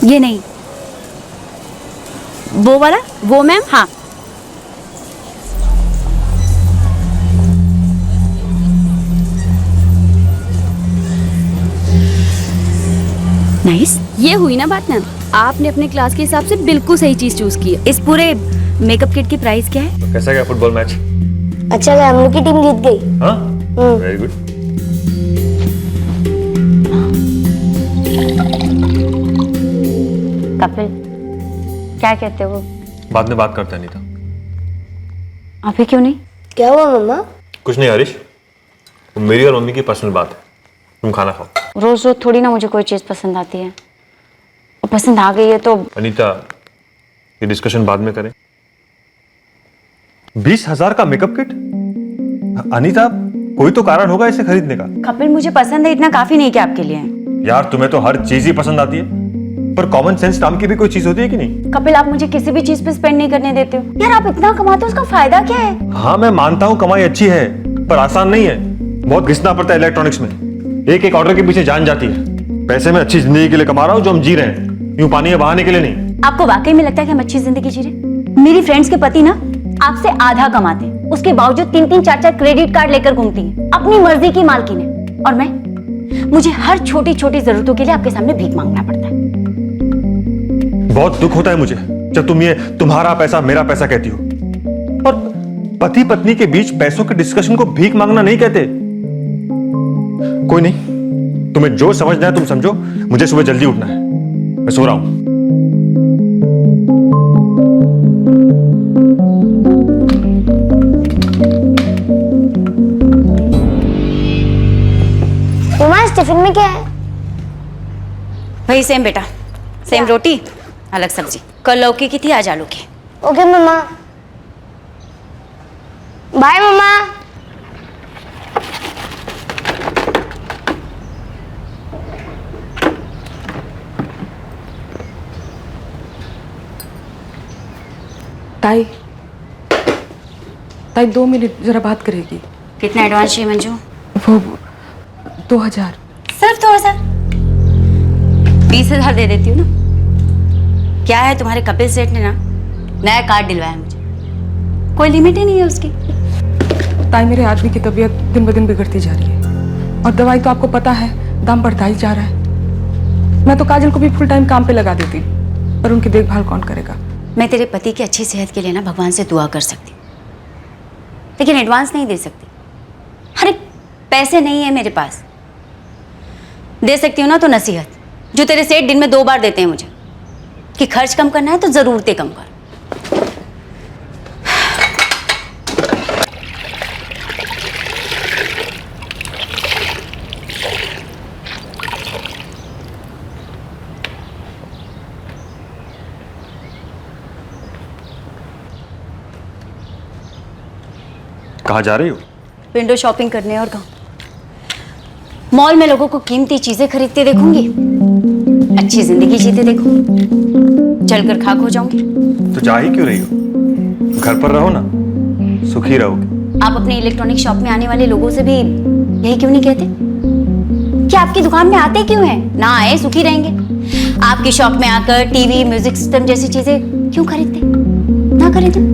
ये नहीं, वो वाला, वो मैम। हाँ, नाइस। ये हुई ना बात मैम, आपने अपने क्लास के हिसाब से बिल्कुल सही चीज चूज की है। इस पूरे मेकअप किट की प्राइस क्या है? तो कैसा गया फुटबॉल मैच? अच्छा गया, हम लोग की टीम जीत गई। हाँ, वेरी गुड। कपिल, क्या कहते हो? बाद में बात करते हैं अनीता। अभी क्यों नहीं? क्या हुआ मम्मा? कुछ नहीं हरीश, वो मेरी और मम्मी की पर्सनल बात है। तुम खाना खाओ। रोज रोज थोड़ी ना मुझे कोई चीज पसंद आती है, और पसंद आ गई है तो। अनीता, ये डिस्कशन बाद में करें। 20,000 का मेकअप किट? अनीता, कोई तो कारण होगा इसे खरीदने का। कपिल, मुझे पसंद है, इतना काफी नहीं क्या आपके लिए? यार, तुम्हें तो हर चीज ही पसंद आती है, पर कॉमन सेंस नाम की भी कोई चीज होती है कि नहीं? कपिल, आप मुझे किसी भी चीज पे स्पेंड नहीं करने देते हो। यार, आप इतना कमाते हो, उसका फायदा क्या है? हाँ, मैं मानता हूँ कमाई अच्छी है, पर आसान नहीं है। बहुत घिसना पड़ता है इलेक्ट्रॉनिक्स में। एक एक ऑर्डर के पीछे जान जाती है। पैसे मैं अच्छी जिंदगी के लिए कमा रहा हूँ, जो हम जी रहे हैं, यूं पानी बहाने के लिए नहीं। आपको वाकई में लगता है कि हम अच्छी जिंदगी जी रहे? मेरी फ्रेंड्स के पति ना आपसे आधा कमाते हैं, उसके बावजूद 3-3 4-4 क्रेडिट कार्ड लेकर घूमती हैं, अपनी मर्जी की मालकिन है। और मुझे हर छोटी छोटी जरूरतों के लिए आपके सामने भीख मांगना पड़ता है। बहुत दुख होता है मुझे जब तुम ये तुम्हारा पैसा मेरा पैसा कहती हो। और पति पत्नी के बीच पैसों के डिस्कशन को भीख मांगना नहीं कहते। कोई नहीं, तुम्हें जो समझना है तुम समझो। मुझे सुबह जल्दी उठना है, मैं सो रहा हूं। तुम्हारे टिफिन में क्या है? वही सेम बेटा, सेम रोटी अलग सब्जी। कल लौकी की थी, आज आलू की। ओके मम्मा, बाय मम्मा। ताई, ताई 2 मिनट जरा बात करेगी। कितना एडवांस चाहिए मंजू? वो 2000। सिर्फ 2000? 20,000 दे देती हूँ ना। क्या है, तुम्हारे कपिल सेठ ने ना नया कार्ड दिलवाया मुझे, कोई लिमिट ही नहीं है उसकी। ताई, मेरे आदमी की तबीयत दिन ब दिन बिगड़ती जा रही है, और दवाई तो आपको पता है दाम बढ़ता ही जा रहा है। मैं तो काजल को भी फुल टाइम काम पे लगा देती, पर उनकी देखभाल कौन करेगा? मैं तेरे पति की अच्छी सेहत के लिए ना भगवान से दुआ कर सकती हूँ, लेकिन एडवांस नहीं दे सकती। अरे पैसे नहीं है मेरे पास। दे सकती हूँ ना तो नसीहत, जो तेरे सेठ दिन में 2 बार देते हैं मुझे, कि खर्च कम करना है तो जरूरतें कम कर। कहाँ जा रही हो? विंडो शॉपिंग करने। और कहाँ? मॉल में लोगों को कीमती चीजें खरीदते देखूंगी, अच्छी जिंदगी जीते देखूंगी, चलकर खाक हो जाऊंगी। तो जा ही क्यों रही हो? घर पर रहो ना, सुखी रहोगे। आप अपने इलेक्ट्रॉनिक शॉप में आने वाले लोगों से भी यही क्यों नहीं कहते कि आपकी दुकान में आते क्यों हैं? ना आए सुखी रहेंगे। आपकी शॉप में आकर टीवी, म्यूजिक सिस्टम जैसी चीजें क्यों खरीदते? ना खरीदे।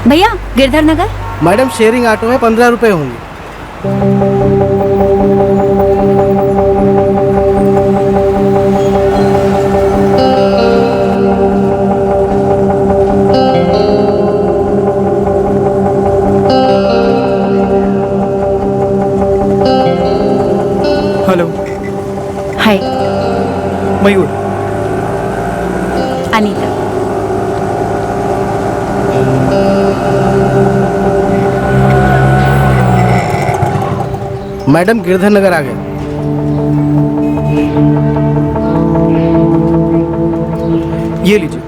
भैया, गिरधर नगर। मैडम, शेयरिंग ऑटो में 15 रुपए होंगे। मयूर। अनीता। मैडम गिरधर नगर आ गए। ये लीजिए।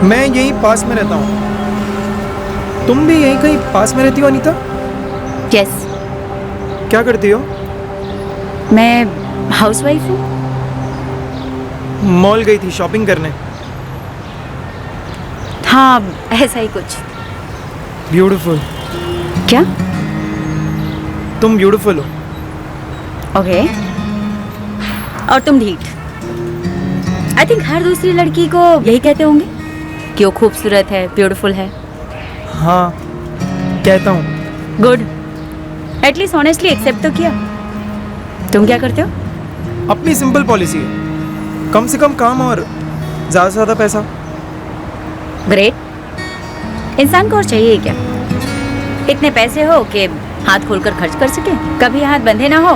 मैं यहीं पास में रहता हूँ। तुम भी यहीं कहीं पास में रहती हो अनीता? यस, क्या करती हो? मैं हाउसवाइफ हूँ। मॉल गई थी शॉपिंग करने। हाँ, ऐसा ही कुछ। ब्यूटीफुल। क्या? तुम ब्यूटीफुल हो। ओके। और तुम ढीठ। आई थिंक हर दूसरी लड़की को यही कहते होंगे कि वो खूबसूरत है, ब्यूटीफुल है। हाँ, कहता हूँ। गुड। एटलीस्ट ऑनेस्टली एक्सेप्ट तो किया। तुम क्या करते हो? अपनी सिंपल पॉलिसी है, कम से कम काम और ज़्यादा से ज़्यादा पैसा। ग्रेट। इंसान को और चाहिए क्या? इतने पैसे हो कि हाथ खोलकर खर्च कर सके, कभी हाथ बंधे ना हो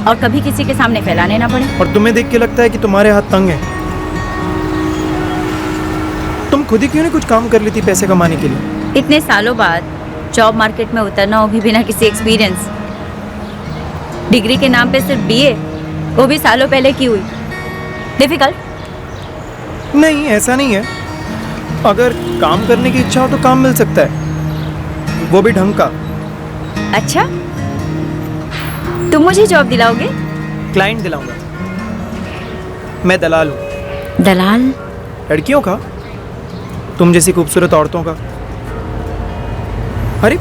और कभी किसी के सामने फैलाने ना पड़े। और तुम्हें देख के लगता है कि तुम्हारे हाथ तंग हैं। तुम खुद ही क्यों नहीं कुछ काम कर लेती पैसे कमाने के लिए? इतने सालों बाद जॉब मार्केट में उतरना हो भी बिना किसी एक्सपीरियंस। डिग्री के नाम पे सिर्फ बीए, वो भी सालों पहले की हुई। डिफिकल्ट? नहीं, ऐसा नहीं है। अगर काम करने की इच्छा हो तो काम मिल सकता है, वो भी ढंग का। अच्छा, तुम मुझे जॉब दिलाओगे? क्लाइंट दिलाऊंगा। मैं दलाल हूँ। दलाल? लड़कियों का, तुम जैसी खूबसूरत औरतों का। अरे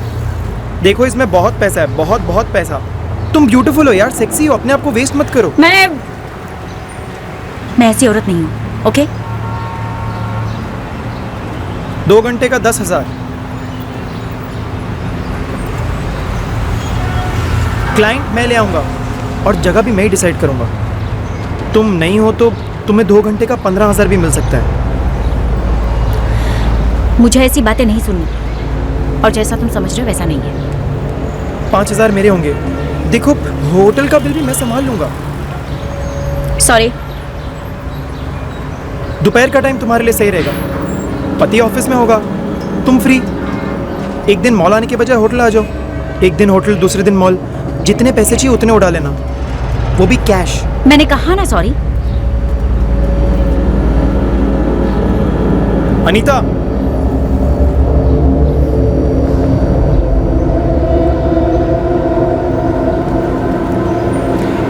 देखो, इसमें बहुत पैसा है, बहुत बहुत पैसा। तुम ब्यूटीफुल हो यार, सेक्सी हो, अपने आप को वेस्ट मत करो। मैं ऐसी औरत नहीं हूँ। ओके? 2 घंटे का 10,000। क्लाइंट मैं ले आऊंगा और जगह भी मैं ही डिसाइड करूंगा। तुम नहीं हो तो तुम्हें 2 घंटे का 15,000 भी मिल सकता है। मुझे ऐसी बातें नहीं सुननी, और जैसा तुम समझ रहे हो वैसा नहीं है। 5,000 मेरे होंगे। देखो, होटल का बिल भी मैं संभाल लूंगा। सॉरी। दोपहर का टाइम तुम्हारे लिए सही रहेगा। पति ऑफिस में होगा, तुम फ्री। एक दिन मॉल आने के बजाय होटल आ जाओ। एक दिन होटल, दूसरे दिन मॉल। जितने पैसे चाहिए उतने उड़ा लेना, वो भी कैश। मैंने कहा ना सॉरी। अनीता,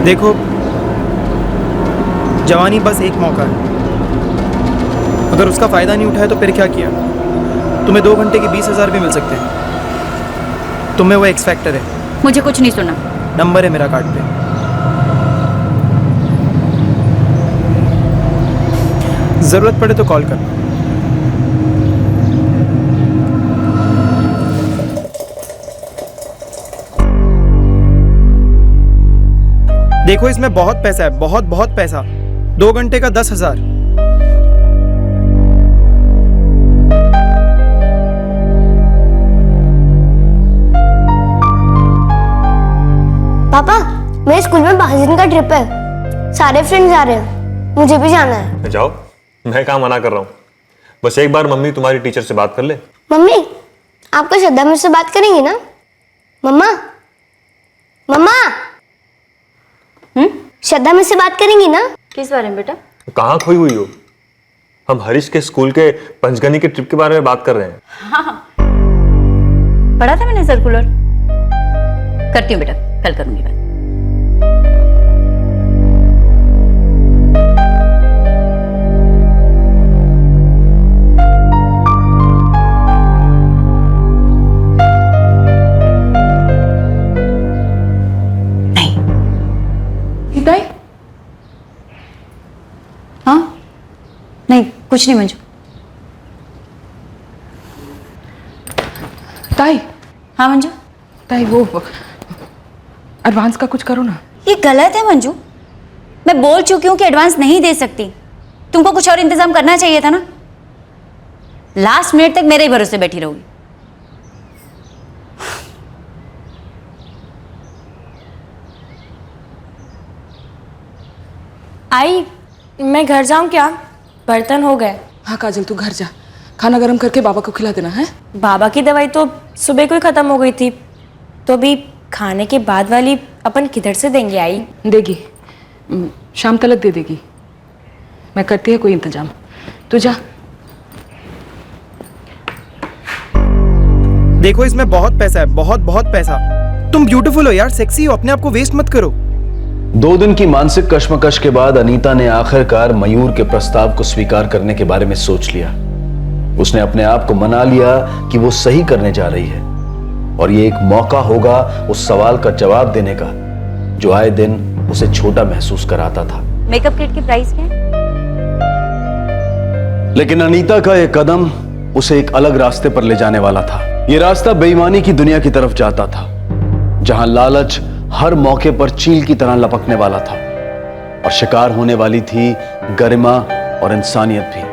देखो, जवानी बस एक मौका है। अगर उसका फायदा नहीं उठाया तो फिर क्या किया? तुम्हें 2 घंटे के 20,000 भी मिल सकते हैं। तुम्हें वो एक्स फैक्टर है। मुझे कुछ नहीं सुना। नंबर है मेरा कार्ड पे। जरूरत पड़े तो कॉल कर। देखो, इसमें बहुत पैसा है, बहुत बहुत पैसा। 2 घंटे का 10,000। पापा, मेरे स्कूल में 5 दिन का ट्रिप है। सारे फ्रेंड्स आ रहे हैं, मुझे भी जाना है। जाओ, मैं कहाँ मना कर रहा हूँ। बस एक बार मम्मी तुम्हारी टीचर से बात कर ले। मम्मी, आपको श्रद्धा मुझसे बात करेंगी ना? मम्मा, मम्मा, श्रद्धा मुझसे बात करेंगी ना? किस बारे में बेटा? कहाँ खोई हुई हो? हम हरीश के स्कूल के पंचगनी के ट्रिप के बारे में बात कर रहे हैं। हाँ, पढ़ा था मैंने सर्कुलर। करती हूँ बेटा, कल करूंगी बात। ताई? हाँ? नहीं, कुछ नहीं मंजू। ताई, हाँ मंजू? ताई वो एडवांस का कुछ करो ना। ये गलत है मंजू। मैं बोल चुकी हूँ कि एडवांस नहीं दे सकती। तुमको कुछ और इंतजाम करना चाहिए था ना। लास्ट मिनट तक मेरे ही भरोसे बैठी रहोगी। आई, मैं घर जाऊं क्या? बर्तन हो गए। हाँ काजल, तू घर जा, खाना गर्म करके बाबा को खिला देना है। बाबा की दवाई तो सुबह को ही खत्म हो गई थी, तो अभी खाने के बाद वाली अपन किधर से देंगे? आई देगी, शाम तक दे देगी। मैं करती है कोई इंतजाम, तू जा। देखो इसमें बहुत पैसा है, बहुत बहुत पैसा। तुम ब्यूटीफुल हो यार, सेक्सी हो, अपने आप को वेस्ट मत करो। 2 दिन की मानसिक कश्मकश के बाद अनीता ने आखिरकार मयूर के प्रस्ताव को स्वीकार करने के बारे में सोच लिया। उसने अपने आप को मना लिया कि वो सही करने जा रही है और ये एक मौका होगा उस सवाल का जवाब देने का जो आए दिन उसे छोटा महसूस कराता था। मेकअप किट की प्राइस क्या है? लेकिन अनीता का यह कदम उसे एक अलग रास्ते पर ले जाने वाला था। यह रास्ता बेईमानी की दुनिया की तरफ जाता था, जहां लालच हर मौके पर चील की तरह लपकने वाला था और शिकार होने वाली थी गरिमा और इंसानियत भी।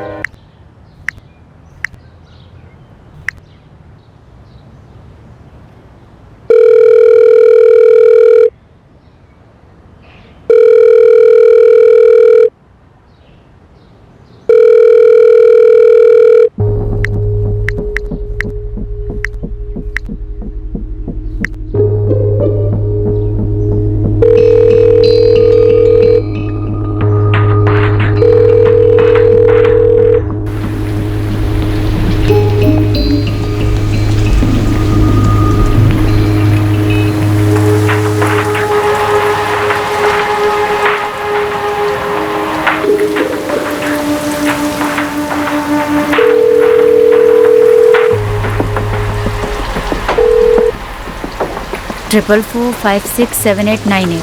ट्रिपल 4567898।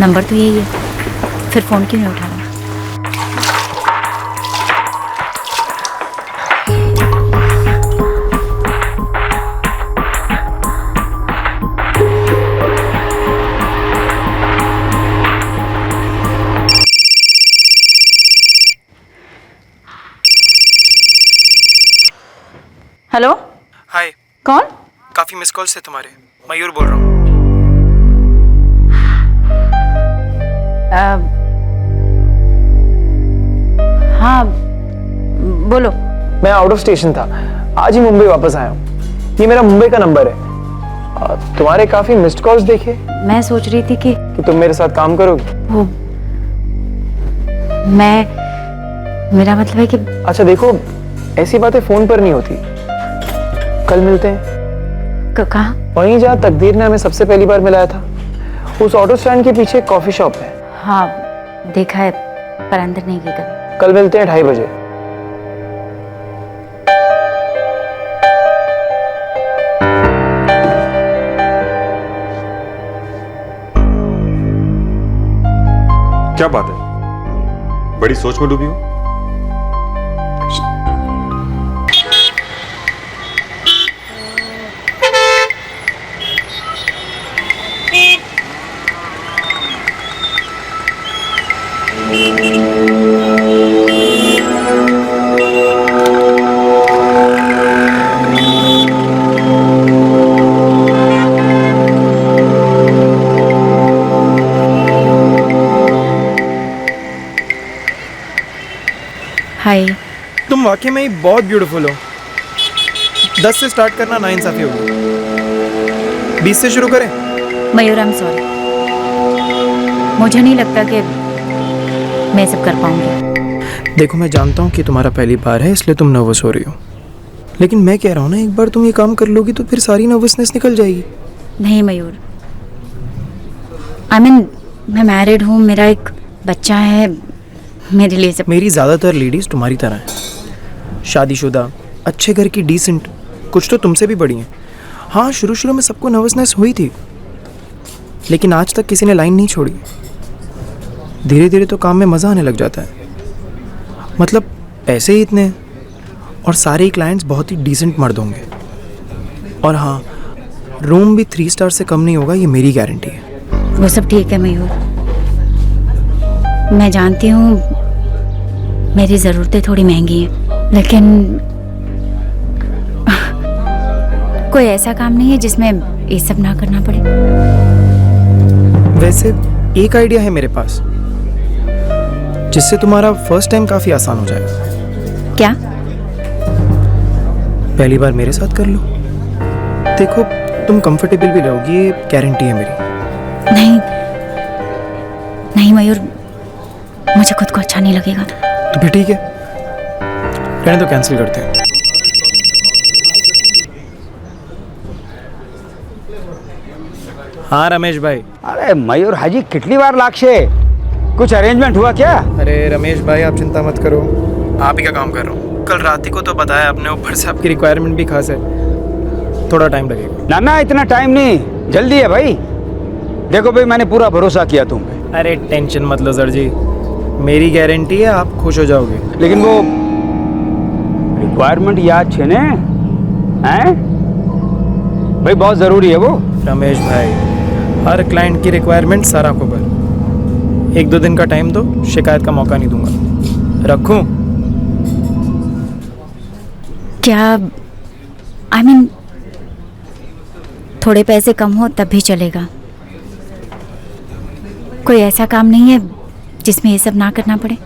नंबर तो यही है, फिर फोन क्यों नहीं उठा रहा? हेलो, हाय, कौन? काफी मिस कॉल्स थे तुम्हारे। मयूर बोल रहा हूँ। हाँ बोलो। मैं आउट ऑफ स्टेशन था, आज ही मुंबई वापस आया हूँ। ये मेरा मुंबई का नंबर है। तुम्हारे काफी मिस्ड कॉल्स देखे। मैं सोच रही थी कि तुम मेरे साथ काम करोगे। वो मेरा मतलब है कि अच्छा देखो, ऐसी बातें फोन पर नहीं होती। कल मिलते हैं कहाँ? वहीं जहाँ तकदीर ने हमें सबसे पहली बार मिलाया था, उस ऑटो स्टैंड के पीछे एक कॉफी शॉप है। हाँ देखा है, पर अंदर नहीं गई कभी। कल मिलते हैं 2:30 बजे। क्या बात है, बड़ी सोच में डूबी हो? हाय। तुम वाकई में ही बहुत ब्यूटीफुल हो। 10 से स्टार्ट करना नाइंसाफी होगी। 20 से शुरू करें? मयूर, आई एम सॉरी, मुझे नहीं लगता कि मैं सब कर पाऊंगी। देखो मैं जानता हूँ कि तुम्हारा पहली बार है, इसलिए तुम नर्वस हो रही हो, लेकिन मैं कह रहा हूँ ना, एक बार तुम ये काम कर लोगी तो फिर सारी नर्वसनेस निकल जाएगी। नहीं मयूर, आई मीन मैं मैरिड हूँ, मेरा एक बच्चा है, मेरे लिए सब। मेरी ज़्यादातर लेडीज़ तुम्हारी तरह हैं, शादीशुदा, अच्छे घर की, डिसेंट, कुछ तो तुमसे भी बड़ी हैं। हाँ शुरू शुरू में सबको नर्वसनेस हुई थी, लेकिन आज तक किसी ने लाइन नहीं छोड़ी। धीरे धीरे तो काम में मज़ा आने लग जाता है। मतलब पैसे ही इतने हैं और सारे क्लाइंट्स बहुत ही डिसेंट मर्द होंगे। और हाँ, रूम भी 3 स्टार से कम नहीं होगा, ये मेरी गारंटी है। वो सब ठीक है मयूर, मैं जानती हूँ मेरी ज़रूरतें थोड़ी महंगी हैं, लेकिन कोई ऐसा काम नहीं है जिसमें ये सब ना करना पड़े। वैसे एक आइडिया है मेरे पास जिससे तुम्हारा फर्स्ट टाइम काफ़ी आसान हो जाएगा। क्या? पहली बार मेरे साथ कर लो, देखो तुम कंफर्टेबल भी रहोगी, ये गारंटी है मेरी। नहीं नहीं मयूर, मुझे खुद को अच्छा नहीं लगेगा। तो फिर ठीक है, रहने तो कैंसिल करते हैं। हाँ रमेश भाई। अरे मयूर हाजी कितनी बार लागशे, कुछ अरेंजमेंट हुआ क्या? अरे रमेश भाई आप चिंता मत करो, आप ही का काम कर रहा हूँ। कल रात ही को तो बताया आपने, ऊपर से आपकी रिक्वायरमेंट भी खास है, थोड़ा टाइम लगेगा। ना ना इतना टाइम नहीं, जल्दी है भाई। देखो भाई मैंने पूरा भरोसा किया तुम पे। अरे टेंशन मत लो सर जी, मेरी गारंटी है आप खुश हो जाओगे। लेकिन वो रिक्वायरमेंट याद छे ने हैं भाई, बहुत जरूरी है वो। रमेश भाई हर क्लाइंट की रिक्वायरमेंट सारा खबर, 1-2 दिन का टाइम दो, शिकायत का मौका नहीं दूंगा। रखूं? क्या आई मीन थोड़े पैसे कम हो तब भी चलेगा? कोई ऐसा काम नहीं है जिसमें ये सब ना करना पड़े?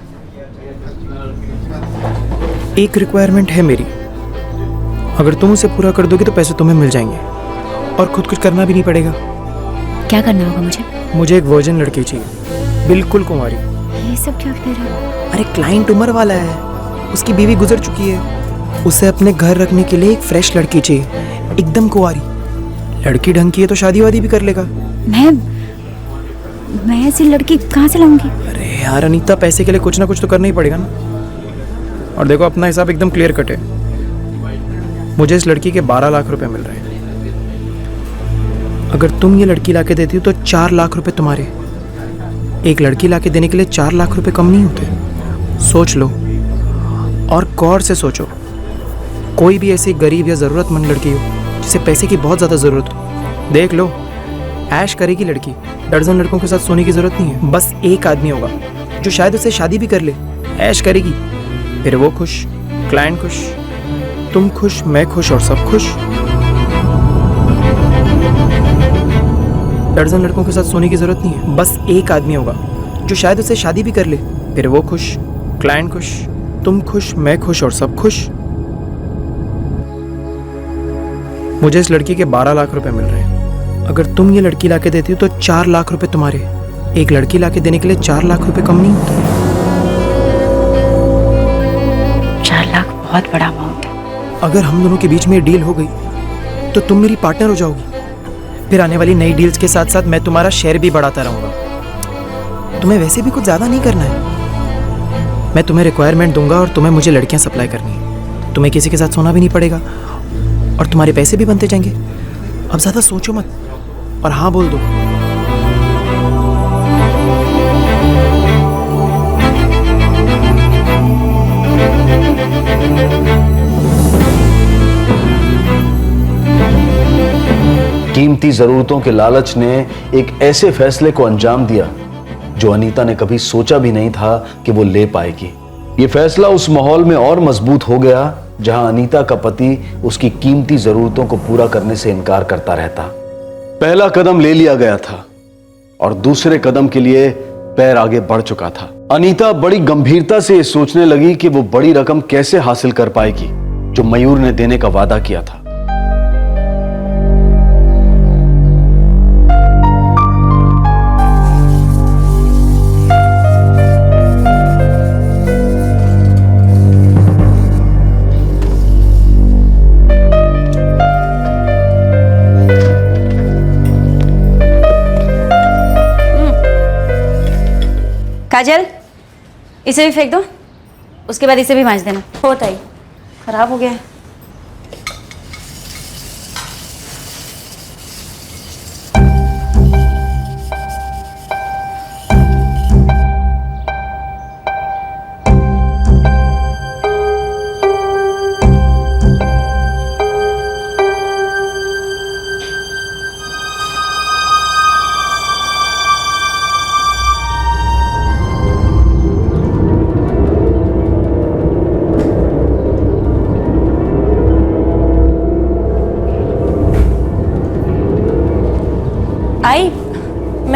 एक रिक्वायरमेंट है मेरी, अगर तुम उसे पूरा कर दोगे तो पैसे तुम्हें मिल जाएंगे और खुद कुछ करना भी नहीं पड़ेगा। क्या करना होगा मुझे? मुझे एक वर्जिन लड़की चाहिए, बिल्कुल कुंवारी। ये सब क्या कह रहे हो? अरे क्लाइंट उम्र वाला है, उसकी बीवी गुजर चुकी है, उसे अपने घर रखने के लिए एक फ्रेश लड़की चाहिए, एकदम कुंवारी। लड़की ढंग की है तो शादी वादी भी कर लेगा। मैं ऐसी लड़की कहाँ से लाऊंगी? अरे यार अनीता, पैसे के लिए कुछ ना कुछ तो करना ही पड़ेगा ना। और देखो अपना हिसाब एकदम क्लियर कट है, मुझे इस लड़की के 12 लाख रुपए मिल रहे हैं। अगर तुम ये लड़की लाके देती हो तो 4 लाख रुपए तुम्हारे। एक लड़की लाके देने के लिए 4 लाख रुपए कम नहीं होते। सोच लो और गौर से सोचो, कोई भी ऐसी गरीब या ज़रूरतमंद लड़की हो जिसे पैसे की बहुत ज़्यादा ज़रूरत हो, देख लो ऐश करेगी लड़की। दर्जन लड़कों के साथ सोने की ज़रूरत नहीं है, बस एक आदमी होगा जो शायद उसे शादी भी कर ले, ऐश करेगी, फिर वो खुश, क्लाइंट खुश, तुम खुश, मैं खुश और सब खुश। दर्जन लड़कों के साथ सोने की जरूरत नहीं है, बस एक आदमी होगा जो शायद उसे शादी भी कर ले, फिर वो खुश, क्लाइंट खुश, तुम खुश, मैं खुश और सब खुश। मुझे इस लड़की के 12 लाख रुपए मिल रहे हैं। अगर तुम ये लड़की लाके देती हो तो 4 लाख रुपए तुम्हारे। एक लड़की लाके देने के लिए 4 लाख रुपए कम नहीं होते। 4 लाख बहुत बड़ा अमाउंट है। अगर हम दोनों के बीच में डील हो गई तो तुम मेरी पार्टनर हो जाओगी, फिर आने वाली नई डील्स के साथ साथ मैं तुम्हारा शेयर भी बढ़ाता रहूंगा। तुम्हें वैसे भी कुछ ज्यादा नहीं करना है, मैं तुम्हें रिक्वायरमेंट दूंगा और तुम्हें मुझे लड़कियां सप्लाई करनी है। तुम्हें किसी के साथ सोना भी नहीं पड़ेगा और तुम्हारे पैसे भी बनते जाएंगे। अब ज्यादा सोचो मत और हाँ बोल दो। कीमती जरूरतों के लालच ने एक ऐसे फैसले को अंजाम दिया जो अनीता ने कभी सोचा भी नहीं था कि वो ले पाएगी। ये फैसला उस माहौल में और मजबूत हो गया जहां अनीता का पति उसकी कीमती जरूरतों को पूरा करने से इनकार करता रहता। पहला कदम ले लिया गया था और दूसरे कदम के लिए पैर आगे बढ़ चुका था। अनीता बड़ी गंभीरता से ये सोचने लगी कि वो बड़ी रकम कैसे हासिल कर पाएगी जो मयूर ने देने का वादा किया था। काजल, इसे भी फेंक दो, उसके बाद इसे भी मांज देना। होता ही खराब हो गया है।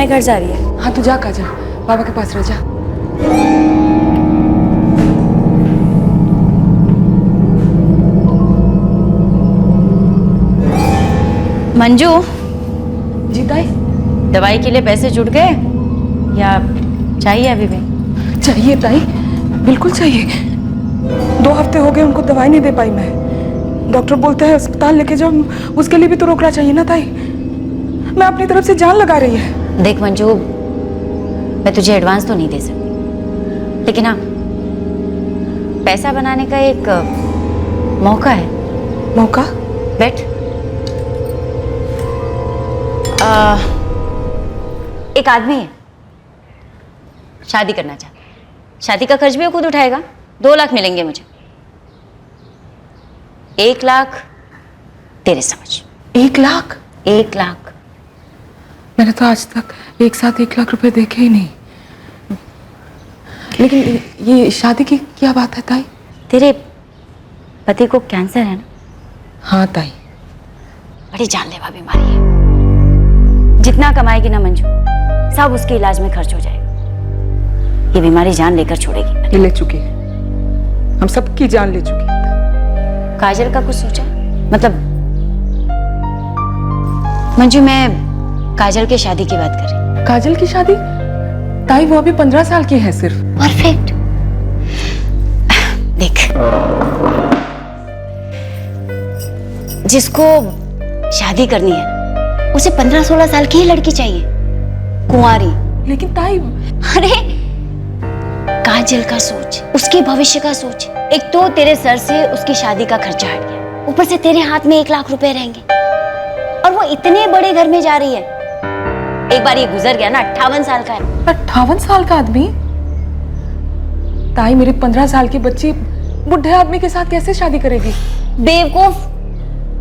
मैं घर जा रही है। हाँ, तू जा काजल, बाबा के पास रह जा। मंजू, जी ताई। दवाई के लिए पैसे जुट गए या चाहिए अभी भी? चाहिए ताई, बिल्कुल चाहिए। 2 हफ्ते हो गए उनको दवाई नहीं दे पाई मैं। डॉक्टर बोलते हैं अस्पताल लेके जाओ, उसके लिए भी तो रोकना चाहिए ना ताई। मैं अपनी तरफ से जान लगा रही है। देख मंजू, मैं तुझे एडवांस तो नहीं दे सकती, लेकिन हाँ, पैसा बनाने का एक मौका है। मौका? बैठ। एक आदमी है, शादी करना चाहता है। शादी का खर्च भी वो खुद उठाएगा। 2 लाख मिलेंगे मुझे। 1 लाख तेरे समझ। 1 लाख? 1 लाख। मैंने तो आज तक एक साथ 1 लाख रुपए देखे ही नहीं। लेकिन ये शादी की क्या बात है ताई? तेरे पति को कैंसर है ना? हाँ ताई। बड़ी जानलेवा बीमारी है। जितना कमाएगी ना मंजू, सब उसके इलाज में खर्च हो जाएगा। ये बीमारी जान लेकर छोड़ेगी। ये ले चुकी है, हम सबकी जान ले चुकी है। काजल का कुछ सोचा? मतलब मंजू, मैं काजल की शादी की बात कर रही। काजल की शादी? ताई वो अभी 15 साल की है सिर्फ। परफेक्ट। देख, जिसको शादी करनी है उसे 15-16 साल की ही लड़की चाहिए, कुंवारी। लेकिन ताई, अरे काजल का सोच, उसके भविष्य का सोच। एक तो तेरे सर से उसकी शादी का खर्चा हट गया, ऊपर से तेरे हाथ में 1 लाख रुपए रहेंगे, और वो इतने बड़े घर में जा रही है। एक बार ये गुजर गया ना, 58 साल का है। 58 साल का आदमी? ताई, मेरी 15 साल की बच्ची बुढ़े आदमी के साथ कैसे शादी करेगी? बेवकूफ,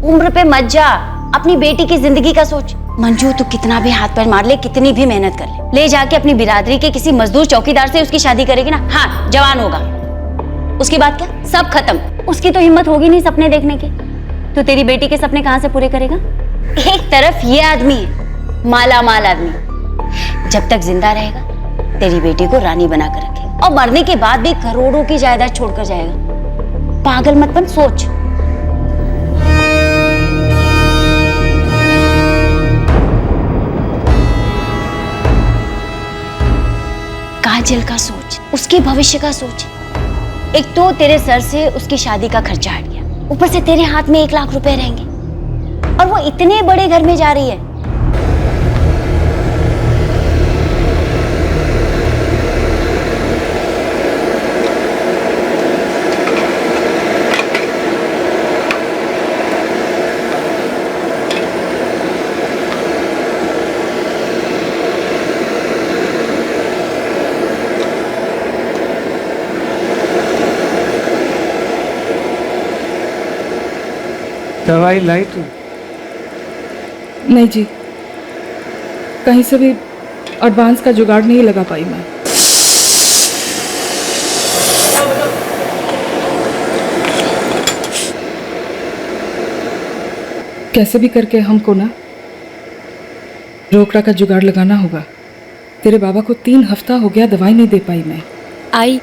उम्र पे मत जा, अपनी बेटी की जिंदगी का सोच। मंजू, तू कितना भी हाथ पैर मार ले, कितनी भी मेहनत कर ले जाके अपनी बिरादरी के किसी मजदूर चौकीदार से उसकी शादी करेगी ना, हाँ जवान होगा, उसके बाद क्या, सब खत्म। उसकी तो हिम्मत होगी नहीं सपने देखने की, तो तेरी बेटी के सपने कहां से पूरे करेगा? एक तरफ ये आदमी है, माला माल आदमी, जब तक जिंदा रहेगा तेरी बेटी को रानी बनाकर रखेगा, और मरने के बाद भी करोड़ों की जायदाद छोड़कर जाएगा। पागल मत बन, सोच। काजल का सोच, उसके भविष्य का सोच। एक तो तेरे सर से उसकी शादी का खर्चा हट गया, ऊपर से तेरे हाथ में 1 लाख रुपए रहेंगे, और वो इतने बड़े घर में जा रही है। दवाई लाई तू? नहीं जी, कहीं से भी एडवांस का जुगाड़ नहीं लगा पाई मैं। कैसे भी करके हमको ना रोकड़ा का जुगाड़ लगाना होगा। तेरे बाबा को 3 हफ्ता हो गया, दवाई नहीं दे पाई मैं। आई,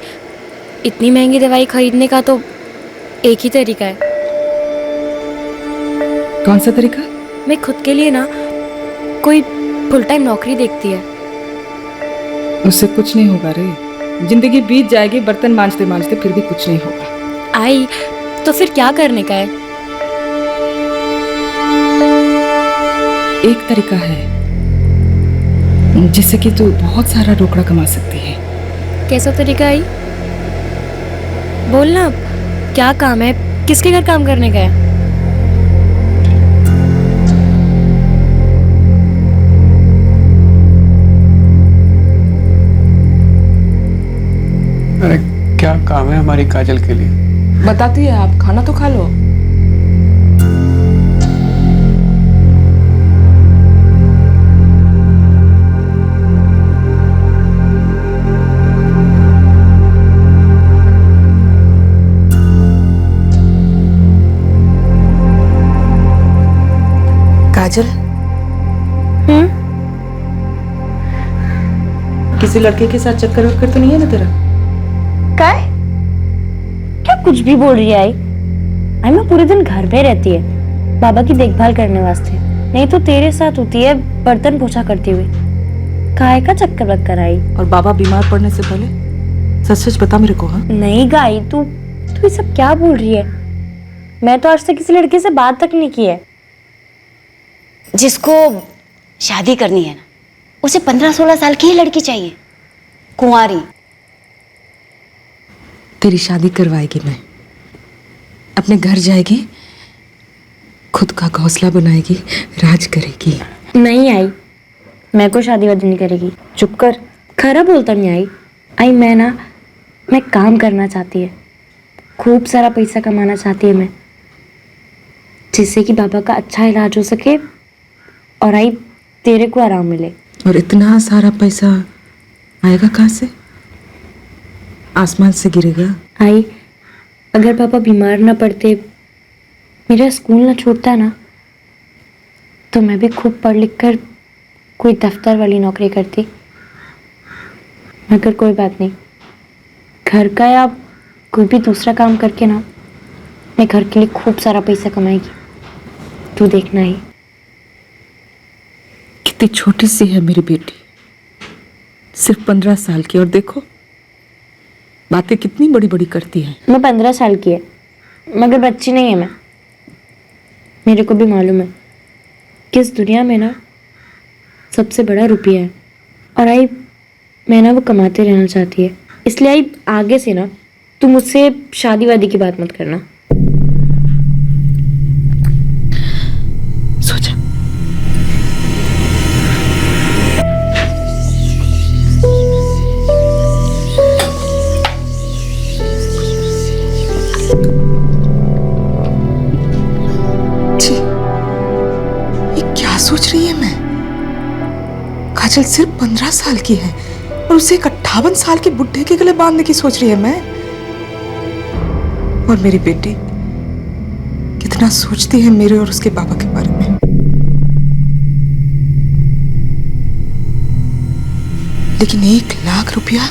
इतनी महंगी दवाई खरीदने का तो एक ही तरीका है। कौन सा तरीका? मैं खुद के लिए ना कोई फुल टाइम नौकरी देखती है। उससे कुछ नहीं होगा रे, जिंदगी बीत जाएगी बर्तन मांजते मांजते, फिर भी कुछ नहीं होगा। आई, तो फिर क्या करने का है? एक तरीका है जिससे कि तू बहुत सारा रोकड़ा कमा सकती है। कैसा तरीका आई? बोलना, क्या काम है, किसके घर काम करने का है? अरे क्या काम है हमारी काजल के लिए? बताती है, आप खाना तो खा लो। काजल, किसी लड़के के साथ चक्कर वक्कर तो नहीं है ना तेरा? क्या क्या कुछ भी बोल रही है आई? आई मैं पूरे दिन घर पे रहती है बाबा की देखभाल करने वास्ते, नहीं तो तेरे साथ होती है बर्तन पोछा करती हुई। काय का चक्कर वक्कर आई? और बाबा बीमार पड़ने से पहले सच सच बता मेरे को। हाँ नहीं गाई, तू तू ये सब क्या बोल रही है? मैं तो आज तक किसी लड़के से बात तक नहीं की है। जिसको शादी करनी है ना, उसे 15-16 साल की ही लड़की चाहिए, कुंवारी। तेरी शादी करवाएगी मैं, अपने घर जाएगी, खुद का घोंसला बनाएगी, राज करेगी। नहीं आई, मैं को शादी वादी नहीं करेगी। चुप कर, खरा बोलता नहीं आई। आई मैं काम करना चाहती है, खूब सारा पैसा कमाना चाहती है मैं, जिससे कि बाबा का अच्छा इलाज हो सके और आई तेरे को आराम मिले। और इतना सारा पैसा आएगा कहाँ से? आसमान से गिरेगा? आई अगर पापा बीमार ना पड़ते, मेरा स्कूल ना छूटता ना, तो मैं भी खूब पढ़ लिख कर कोई दफ्तर वाली नौकरी करती। मगर कोई बात नहीं, घर का या कोई भी दूसरा काम करके ना मैं घर के लिए खूब सारा पैसा कमाएगी। तू देखना ही। कितनी छोटी सी है मेरी बेटी, सिर्फ 15 साल की, और देखो बातें कितनी बड़ी बड़ी करती है। मैं 15 साल की है, मगर बच्ची नहीं है मैं। मेरे को भी मालूम है किस दुनिया में ना सबसे बड़ा रुपया है, और आई मैं ना वो कमाते रहना चाहती है। इसलिए आई आगे से ना तू मुझसे शादी वादी की बात मत करना। सोचा ये क्या सोच रही है मैं? काजल सिर्फ 15 साल की है और उसे एक 58 साल के बुढ़े के गले बांधने की सोच रही है मैं। और मेरी बेटी कितना सोचती है मेरे और उसके बाबा के बारे में। लेकिन 1 लाख रुपया,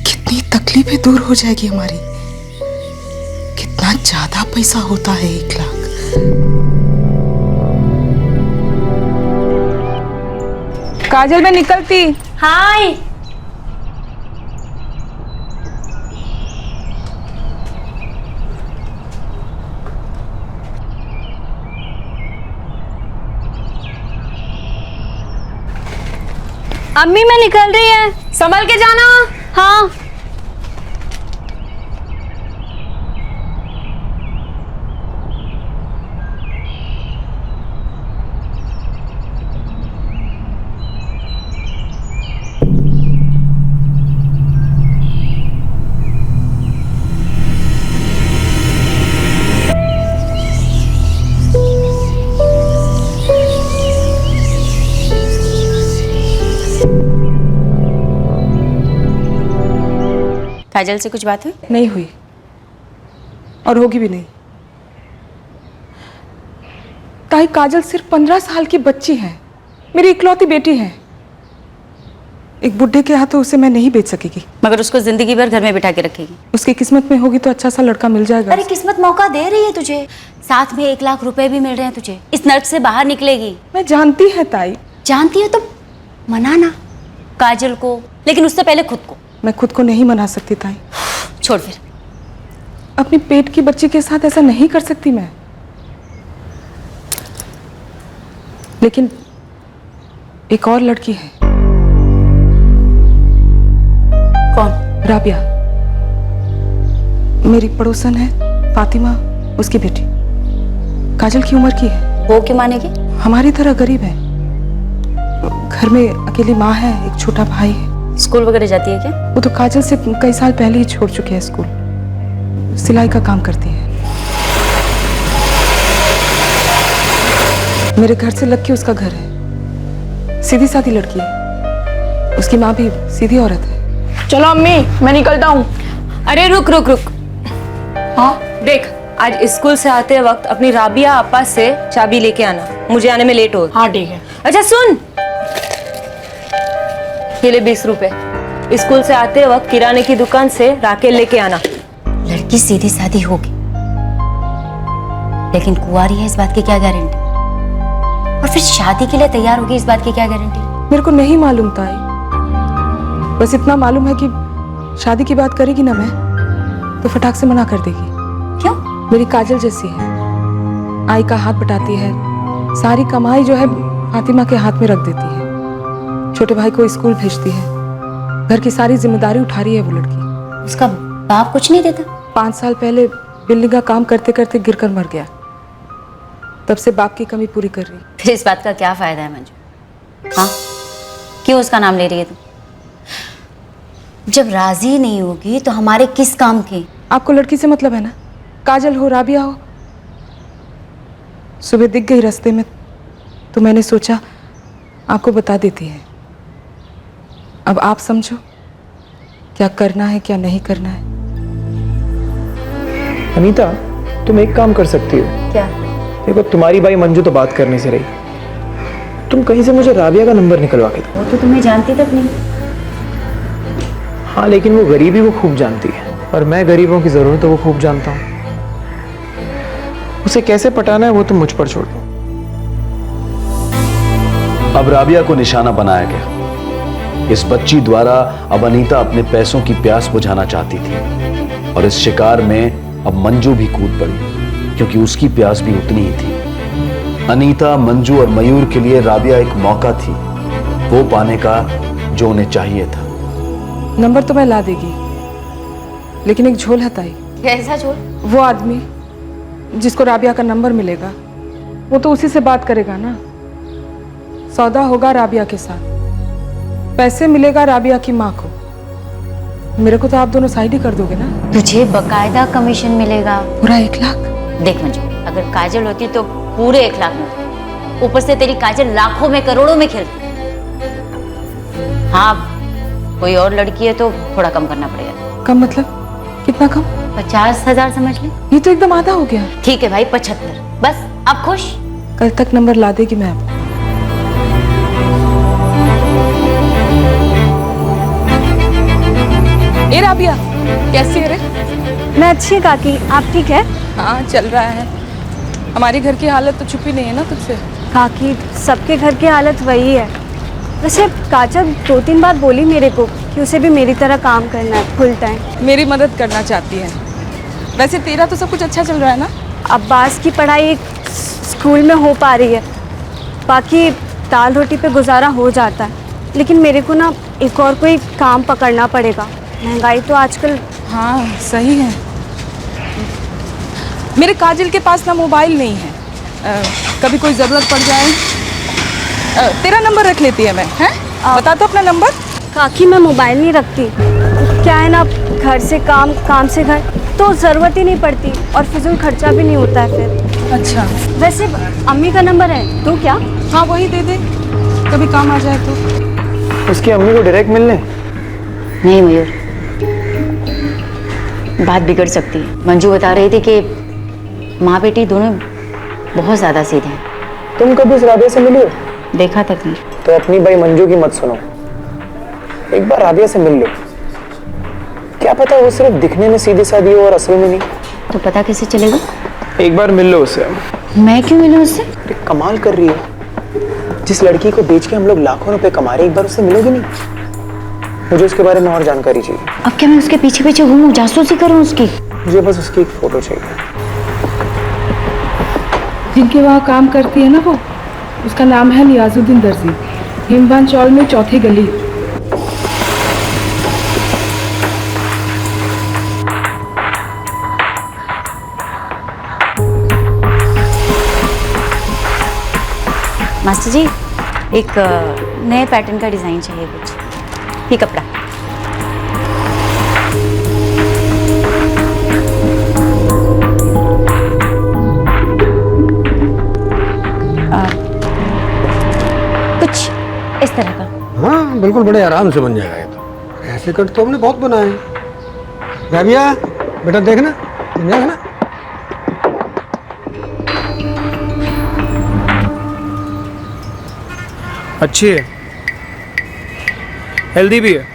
कितनी तकलीफें दूर हो जाएगी हमारी। कितना ज्यादा पैसा होता है 1 लाख। काजल मैं निकलती। हाय अम्मी मैं निकल रही है, संभल के जाना। हाँ काजल से कुछ बात हुई? नहीं हुई और होगी भी नहीं। ताई काजल सिर्फ 15 साल की बच्ची है, मेरी इकलौती बेटी है। एक बुढ़े के हाथों उसे मैं नहीं बेच सकेगी। मगर उसको जिंदगी भर घर में बिठा के रखेगी। उसकी किस्मत में होगी तो अच्छा सा लड़का मिल जाएगा। अरे किस्मत मौका दे रही है तुझे, साथ में 1 लाख रुपए भी मिल रहे हैं तुझे। इस नर्क से बाहर निकलेगी। मैं जानती है ताई। जानती है तो मनाना काजल को, लेकिन उससे पहले खुद को। मैं खुद को नहीं मना सकती ताई। छोड़ फिर। अपनी पेट की बच्ची के साथ ऐसा नहीं कर सकती मैं। लेकिन एक और लड़की है। कौन? राबिया, मेरी पड़ोसन है, फातिमा उसकी बेटी। काजल की उम्र की है। वो क्यों मानेगी? हमारी तरह गरीब है, घर में अकेली माँ है, एक छोटा भाई है। स्कूल वगैरह जाती है क्या? वो तो काजल से कई साल पहले ही छोड़ चुके हैं स्कूल। सिलाई का काम करती है। मेरे घर से लग के उसका घर है। सीधी सादी लड़की है, उसकी माँ भी सीधी औरत है। चलो अम्मी मैं निकलता हूँ। अरे रुक रुक रुक। हाँ देख, आज स्कूल से आते वक्त अपनी राबिया आपा से चाबी लेके आना, मुझे आने में लेट हो। हाँ ठीक है। अच्छा सुन, ये ले 20 रुपए। स्कूल से आते वक्त किराने की दुकान से राकेल लेके आना। लड़की सीधी सादी होगी, लेकिन कुंवारी है इस बात की क्या गारंटी? और फिर शादी के लिए तैयार होगी इस बात की क्या गारंटी? मेरे को नहीं मालूम ताई, बस इतना मालूम है कि शादी की बात करेगी ना मैं तो फटाक से मना कर देगी। क्यों? मेरी काजल जैसी है, आई का हाथ बटाती है, सारी कमाई जो है फातिमा के हाथ में रख देती है, छोटे भाई को स्कूल भेजती है, घर की सारी जिम्मेदारी उठा रही है वो लड़की। उसका बाप कुछ नहीं देता? 5 साल पहले बिल्डिंग का काम करते करते गिरकर मर गया, तब से बाप की कमी पूरी कर रही। फिर इस बात का क्या फायदा है मंजू? हाँ, क्यों उसका नाम ले रही है तुम? जब राजी नहीं होगी तो हमारे किस काम के? आपको लड़की से मतलब है ना, काजल हो राबिया हो। सुबह दिख गई रास्ते में तो मैंने सोचा आपको बता देती है। अब आप समझो क्या करना है क्या नहीं करना है। अनीता, तुम एक काम कर सकती हो। क्या? देखो, तुम्हारी भाई मंजू तो बात करने से रही, तुम कहीं से मुझे राबिया का नंबर निकलवा के दो। वो तो तुम्हें जानती तक नहीं। हाँ, लेकिन वो गरीबी को खूब जानती है और मैं गरीबों की जरूरत वो खूब जानता हूँ। उसे कैसे पटाना है वो तुम मुझ पर छोड़ दो। अब राबिया को निशाना बनाया गया। इस बच्ची द्वारा अब अनीता अपने पैसों की प्यास बुझाना चाहती थी और इस शिकार में अब मंजू भी कूद पड़ी, क्योंकि उसकी प्यास भी उतनी ही थी। अनीता, मंजू और मयूर के लिए राबिया एक मौका थी वो पाने का जो उन्हें चाहिए था। नंबर तो मैं ला देगी, लेकिन एक झोल है ताई। कैसा झोल? वो आदमी जिसको राबिया का नंबर मिलेगा वो तो उसी से बात करेगा ना। सौदा होगा राबिया के साथ, पैसे मिलेगा राबिया की माँ को। मेरे को तो आप दोनों साइड ही कर दोगे ना। तुझे बकायदा कमीशन मिलेगा पूरा 1 लाख। देख मंजू, अगर काजल होती तो पूरे 1 लाख मिलते। ऊपर से तेरी काजल लाखों में करोड़ों में खेलती। हाँ, कोई और लड़की है तो थोड़ा कम करना पड़ेगा। कम मतलब कितना कम? 50,000 समझ ले। ये तो एकदम आधा हो गया। ठीक है भाई, 75। बस अब खुश? कल तक नंबर ला देगी मैं आपको। ए राबिया, कैसी है रे? मैं अच्छी है काकी, आप ठीक है? हाँ, चल रहा है। हमारी घर की हालत तो छुपी नहीं है ना तुझसे। काकी, सबके घर की हालत वही है। वैसे काजल 2-3 बार बोली मेरे को कि उसे भी मेरी तरह काम करना है फुल टाइम। मेरी मदद करना चाहती है। वैसे तेरा तो सब कुछ अच्छा चल रहा है ना? अब्बास की पढ़ाई स्कूल में हो पा रही है, बाकी दाल रोटी पे गुजारा हो जाता है। लेकिन मेरे को ना एक और कोई काम पकड़ना पड़ेगा, महंगाई तो आजकल। हाँ, सही है। मेरे काजल के पास ना मोबाइल नहीं है, कभी कोई ज़रूरत पड़ जाए। तेरा नंबर रख लेती है मैं, हैं? बता तो अपना नंबर। काकी, मैं मोबाइल नहीं रखती। क्या है ना, घर से काम, काम से घर, तो ज़रूरत ही नहीं पड़ती और फिजूल खर्चा भी नहीं होता है फिर। अच्छा, वैसे अम्मी का नंबर है तो क्या? हाँ, वही दे दे, कभी काम आ जाए तो। उसकी अम्मी को डायरेक्ट मिलने? नहीं मयूर, बात बिगड़ सकती है। मंजू बता रही थी कि माँ बेटी दोनों बहुत ज़्यादा सीधे हैं। तुम कभी इस राबिया से मिली हो? देखा तक नहीं। तो अपनी भाई मंजू की मत सुनो, एक बार राबिया से मिल लो। क्या पता वो सिर्फ दिखने में सीधी सादी हो और असल में नहीं। तो पता कैसे चलेगा? एक बार मिल लो उससे। मैं क्यों मिलूं उससे? अरे कमाल कर रही है, जिस लड़की को बेच के हम लोग लाखों रुपए कमा रहे, एक बार उससे मिलोगी नहीं? मुझे उसके बारे में और जानकारी चाहिए। अब क्या मैं उसके पीछे पीछे घूमूं, जासूसी करूं उसकी? मुझे बस उसकी एक फोटो चाहिए। जिनके वहाँ काम करती है ना वो, उसका नाम है नियाजुद्दीन दर्जी, हिमवान चौल में 4थी गली। मास्टर जी, एक नए पैटर्न का डिज़ाइन चाहिए कुछ। ये कपड़ा। कुछ इस तरह का। हाँ, बिल्कुल बड़े आराम से बन जाएगा ये तो। ऐसे कट तो हमने बहुत बनाए हैं। राबिया, बेटा देखना, बन जाएगा ना? अच्छी है, हेल्दी भी है।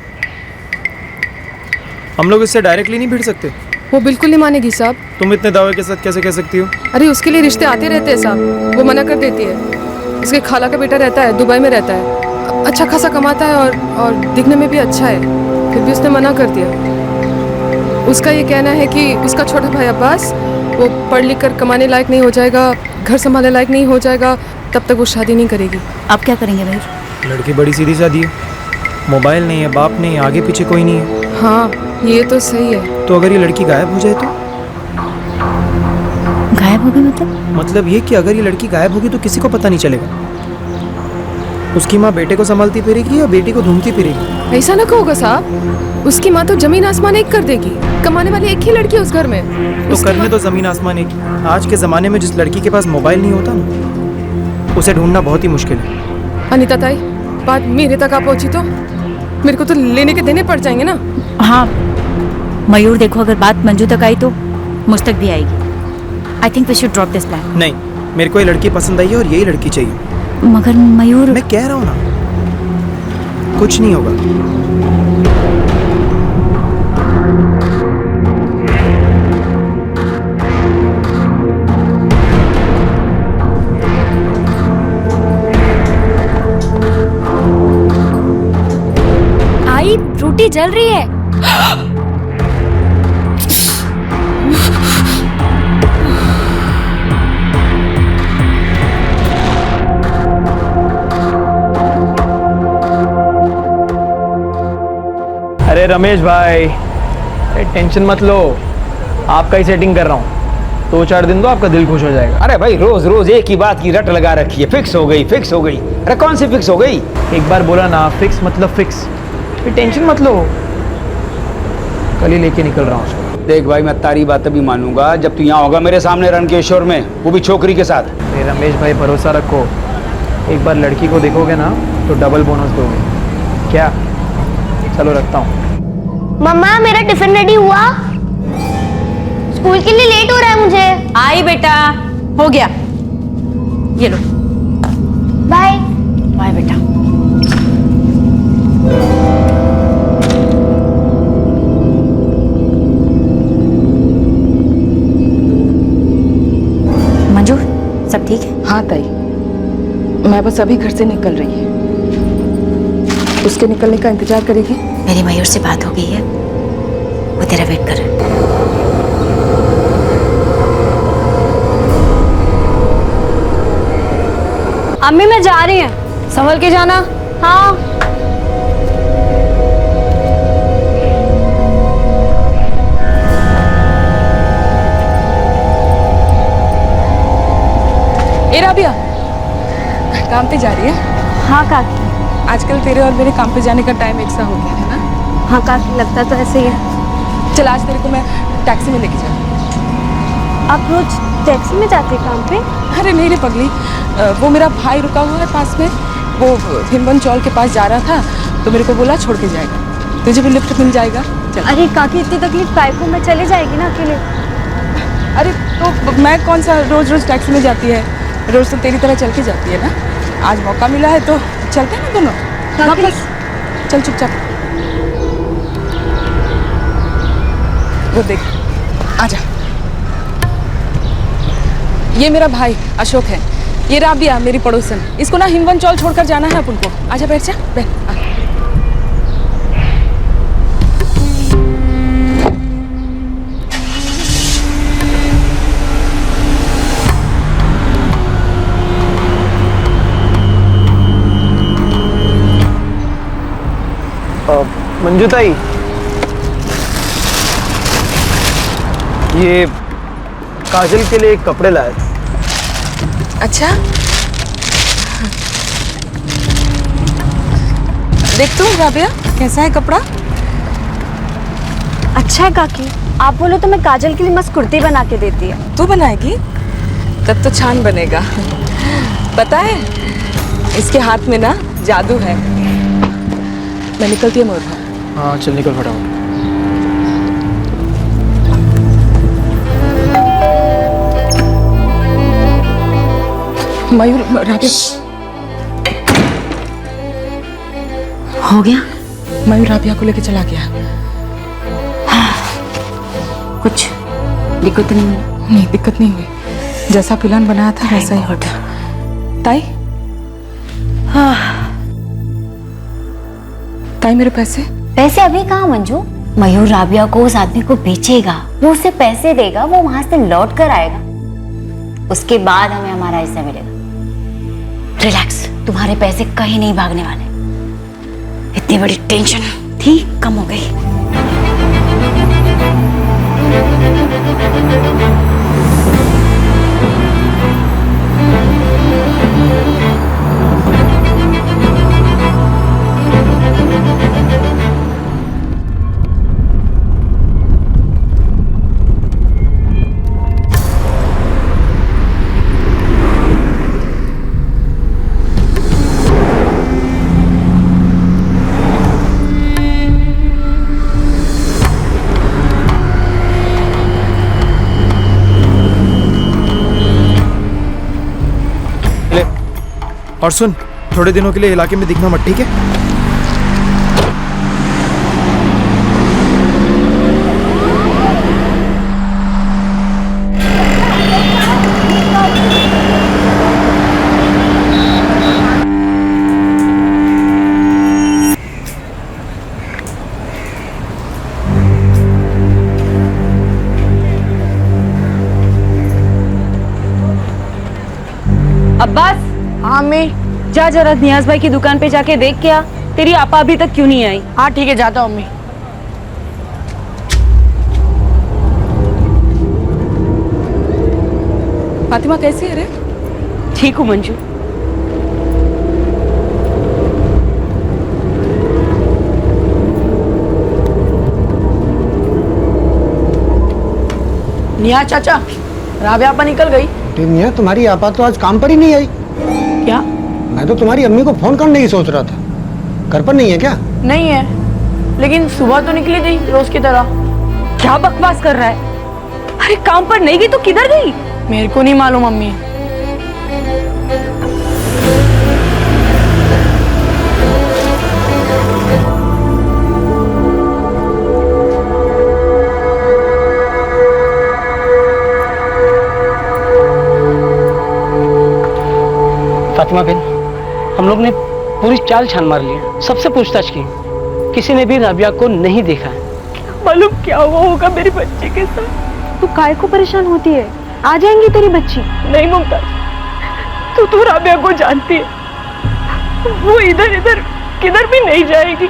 हम लोग इससे डायरेक्टली नहीं भिड़ सकते। वो बिल्कुल नहीं मानेगी साहब। तुम इतने दावे के साथ कैसे कह सकती हो? अरे उसके लिए रिश्ते आते रहते हैं साहब, वो मना कर देती है। इसके खाला का बेटा रहता है, दुबई में रहता है, अच्छा खासा कमाता है और दिखने में भी अच्छा है, फिर भी उसने मना कर दिया। उसका ये कहना है कि उसका छोटा भाई अब्बास वो पढ़ लिख कर कमाने लायक नहीं हो जाएगा, घर संभालने लायक नहीं हो जाएगा, तब तक वो शादी नहीं करेगी। आप क्या करेंगे भाई? लड़की बड़ी सीधी सादी है, मोबाइल नहीं है, बाप नहीं है, आगे पीछे कोई नहीं है। हाँ ये तो सही है। तो अगर ये लड़की गायब हो जाए तो? गायब हो गई मतलब ये कि अगर ये लड़की गायब होगी तो किसी को पता नहीं चलेगा। उसकी माँ बेटे को संभालती फिरेगी या बेटी को ढूंढती फिरेगी? ऐसा ना कहोगा साहब, उसकी माँ तो जमीन आसमान एक कर देगी। कमाने वाली एक ही लड़की है उस घर में। तो करने तो जमीन आसमान एक। आज के ज़माने में जिस लड़की के पास मोबाइल नहीं होता ना, उसे ढूंढना बहुत ही मुश्किल है। अनीता ताई, बात मेरे तक आ पहुंची तो मेरे को तो लेने के देने पड़ जाएंगे ना। हाँ मयूर, देखो अगर बात मंजू तक आई तो मुझ तक भी आएगी। I think we should drop this plan. नहीं, मेरे को ये लड़की पसंद आई है और यही लड़की चाहिए। मगर मयूर, मैं कह रहा हूँ ना, कुछ नहीं होगा। आई रोटी जल रही है। अरे रमेश भाई, टेंशन मत लो, आपका ही सेटिंग कर रहा हूँ। 2-4 दिन तो आपका दिल खुश हो जाएगा। अरे भाई रोज रोज एक ही बात की रट लगा रखी है, फिक्स हो गई फिक्स हो गई। अरे कौन सी फिक्स हो गई? एक बार बोला ना फिक्स मतलब फिक्स, फिर टेंशन मत लो, कल ही लेके निकल रहा हूँ उसको। देख भाई, मैं तारी बात भी मानूंगा जब तू यहाँ होगा मेरे सामने रणकेश्वर में, वो भी छोकरी के साथ। अरे रमेश भाई भरोसा रखो, एक बार लड़की को देखोगे ना तो डबल बोनस दोगे। क्या? चलो रखता हूँ। मम्मा मेरा टिफिन रेडी हुआ? स्कूल के लिए लेट हो रहा है मुझे। आई बेटा, हो गया, ये लो। बाय बाय बेटा। मंजू, सब ठीक है? हाँ ताई, मैं बस अभी घर से निकल रही है, उसके निकलने का इंतजार करेगी। मेरी मयूर से बात हो गई है, वो तेरा वेट कर रहा है। अम्मी मैं जा रही हूँ, संभल के जाना। हाँ। ए राबिया, काम पे जा रही है? हाँ काकी। आजकल तेरे और मेरे काम पे जाने का टाइम एक सा हो गया है ना? हाँ काकी, लगता तो ऐसे ही है। चल आज तेरे को मैं टैक्सी में लेके जाऊँ। आप रोज टैक्सी में जाते हैं काम पे? अरे नहीं रे पगली, वो मेरा भाई रुका हुआ है पास में, वो हिमवन चौल के पास जा रहा था तो मेरे को बोला छोड़ के जाएगा, तुझे भी लिफ्ट मिल जाएगा। चल। अरे काकी इतनी तकलीफ काय को, मैं चले जाएगी ना अकेले। अरे तो मैं कौन सा रोज रोज टैक्सी में जाती है, रोज तो तेरी तरह चल के जाती है ना। आज मौका मिला है तो चलते हैं ना दोनों वापस। चल चुपचाप, वो देख, आजा। ये मेरा भाई अशोक है, ये राबिया मेरी पड़ोसन। इसको ना हिमवन चौल छोड़कर जाना है अपन को। आजा बैठ जा, बैठ। मंजू ताई, ये काजल के लिए कपड़े लाए। अच्छा, देख तू राबिया कैसा है कपड़ा? अच्छा है काकी, आप बोलो तो मैं काजल के लिए मस्त कुर्ती बना के देती है। तू बनाएगी? तब तो छान बनेगा। पता है इसके हाथ में ना जादू है। मैं निकलती हूँ मोर। हाँ चल निकल फटाफट। मयूर, राबिया हो गया? मयूर राबिया को लेके चला गया। कुछ दिक्कत नहीं हुई? नहीं, दिक्कत नहीं हुई। जैसा प्लान बनाया था वैसा ही होता। ताई, ताई मेरे पैसे? पैसे अभी कहाँ मंजू? मयूर राबिया को उस आदमी को बेचेगा, वो उसे पैसे देगा, वो वहां से लौट कर आएगा, उसके बाद हमें हमारा हिस्सा मिलेगा। रिलैक्स, तुम्हारे पैसे कहीं नहीं भागने वाले। इतनी बड़ी टेंशन थी, कम हो गई। और सुन, थोड़े दिनों के लिए इलाके में दिखना मत, ठीक है? अब्बास। हाँ मैं जा, जरा नियाज भाई की दुकान पे जाके देख क्या तेरी आपा अभी तक क्यों नहीं आई। हाँ ठीक है, जाता हूँ अम्मी। फातिमा कैसी है रे? ठीक हूँ मंजू। निया चाचा, राबिया आपा निकल गई। मियाँ, तुम्हारी आपा तो आज काम पर ही नहीं आई। क्या? मैं तो तुम्हारी अम्मी को फोन करने ही सोच रहा था। घर पर नहीं है क्या? नहीं है, लेकिन सुबह तो निकली थी रोज की तरह। क्या बकवास कर रहा है? अरे काम पर नहीं गई तो किधर गई? मेरे को नहीं मालूम अम्मी। फातिमा बहन, हम लोग ने पूरी चाल छान मार ली, सबसे पूछताछ की, किसी ने भी राबिया को नहीं देखा है। मालूम क्या हुआ होगा मेरी बच्ची के साथ। तू काहे को परेशान होती है? आ जाएंगी तेरी बच्ची। नहीं मुमताज, तू राबिया को जानती है, वो इधर इधर किधर भी नहीं जाएगी।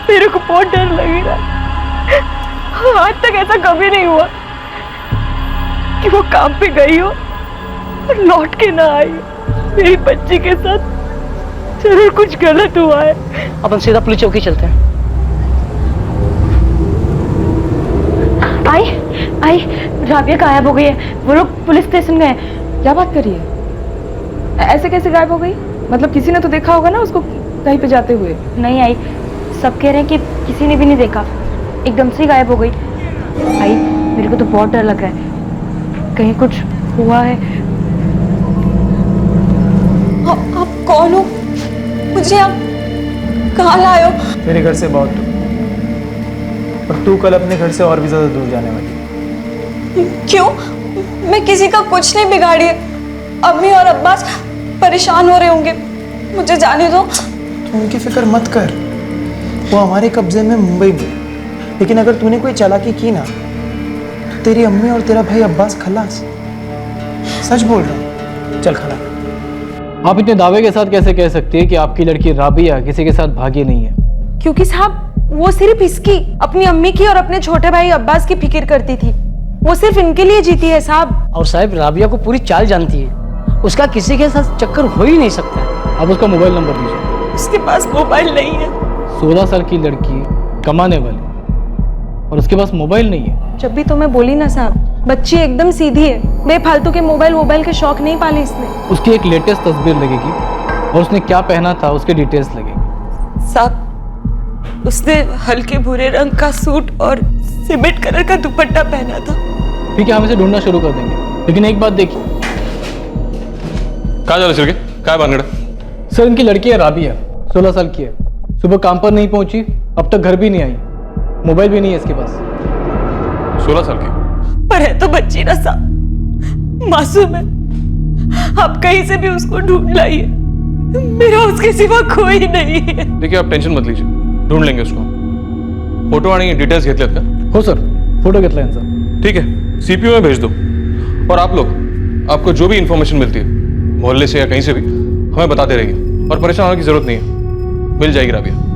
मेरे को बहुत डर लग रहा है। आज तक ऐसा कभी नहीं हुआ कि वो काम पे गई हो और लौट के ना आई हो। मेरी बच्ची के साथ जरूर कुछ गलत हुआ है। अपन सीधा पुलिस चौकी चलते हैं। आई, राबिया गायब हो गई है। वो लोग पुलिस स्टेशन गए। क्या बात करिए? ऐसे कैसे गायब हो गई? मतलब किसी ने तो देखा होगा ना उसको कहीं पे जाते हुए। नहीं आई, सब कह रहे हैं कि किसी ने भी नहीं देखा, एकदम से गायब हो गई। आई, मेरे को तो बहुत डर लग रहा है, कहीं कुछ हुआ है। आप कौन हो? मुझे आप कहाँ लाए हो? मेरे घर से बहुत दूर, और तू कल अपने घर से और भी ज्यादा दूर जाने वाली। क्यों? मैं किसी का कुछ नहीं बिगाड़ी है। अम्मी और अब्बास परेशान हो रहे होंगे, मुझे जाने दो। तू उनकी फिक्र मत कर, वो हमारे कब्जे में मुंबई में। लेकिन अगर तूने कोई चालाकी की ना तो तेरी अम्मी और तेरा भाई अब्बास खलास। सच बोल रहा हूँ, चल खड़ा। आप इतने दावे के साथ कैसे कह सकती है कि आपकी लड़की राबिया किसी के साथ भागी नहीं है? क्योंकि साहब वो सिर्फ इसकी, अपनी अम्मी की और अपने छोटे भाई अब्बास की फिक्र करती थी। वो सिर्फ इनके लिए जीती है साहब। और साहब राबिया को पूरी चाल जानती है, उसका किसी के साथ चक्कर हो ही नहीं सकता। आप उसका मोबाइल नंबर दीजिए। उसके पास मोबाइल नहीं है। 16 साल की लड़की, कमाने वाली, और उसके पास मोबाइल नहीं है। जब भी तो मैं बोली ना साहब, बच्ची एकदम सीधी है, बेफालतू के मोबाइल के शौक नहीं पाले इसने। उसकी एक लेटेस्ट तस्वीर लगेगी और उसने क्या पहना था उसके डिटेल्स लगेगी। साहब उसने हल्के भूरे रंग का सूट और सीमेंट कलर का दुपट्टा पहना था। ठीक है, हम इसे ढूंढना शुरू कर देंगे, लेकिन एक बात देखिए। कहाँ जा रहे छिड़के? क्या बात? सर, इनकी लड़की है राबिया, 16 साल की है। सुबह काम पर नहीं पहुंची, अब तक घर भी नहीं आई, मोबाइल भी नहीं है इसके पास। 16 साल की। पर है तो बच्ची ना सा, मासूम है। आप कहीं से भी उसको ढूंढ लाइए, मेरा उसके सिवा कोई नहीं है। देखिए आप टेंशन मत लीजिए, ढूंढ लेंगे उसको। फोटो आणि डिटेल्स घेतलेत का? हो सर, फोटो घेतला यांचा। ठीक है, सीपीयू में भेज दो। और आप लोग, आपको जो भी इंफॉर्मेशन मिलती है मोहल्ले से या कहीं से भी, हमें बताते रहिए। और परेशान होने की जरूरत नहीं है, मिल जाएगी राबिया।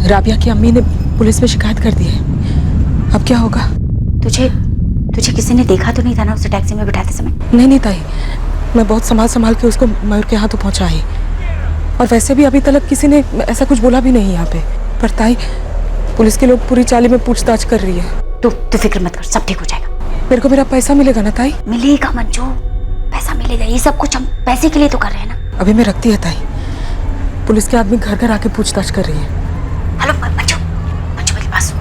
राबिया की अम्मी ने पुलिस में शिकायत कर दी है, अब क्या होगा? तुझे किसी ने देखा तो नहीं था ना उसे टैक्सी में बिठाते समय? नहीं ताई, मैं बहुत संभाल के उसको मयूर के हाथों पहुंचाई। और वैसे भी अभी तक किसी ने ऐसा कुछ बोला भी नहीं यहाँ पे। पर ताई, पुलिस के लोग पूरी चाली में पूछताछ कर रही है। तू फिक्र मत कर, सब ठीक हो जाएगा। मेरे को मेरा पैसा मिलेगा ना ताई? मिलेगा मंजू, पैसा मिलेगा। ये सब कुछ हम पैसे के लिए तो कर रहे हैं ना। अभी मैं रखती है ताई, पुलिस के आदमी घर घर आके पूछताछ कर रही है। हेलो मंजू, मेरी बात सुन।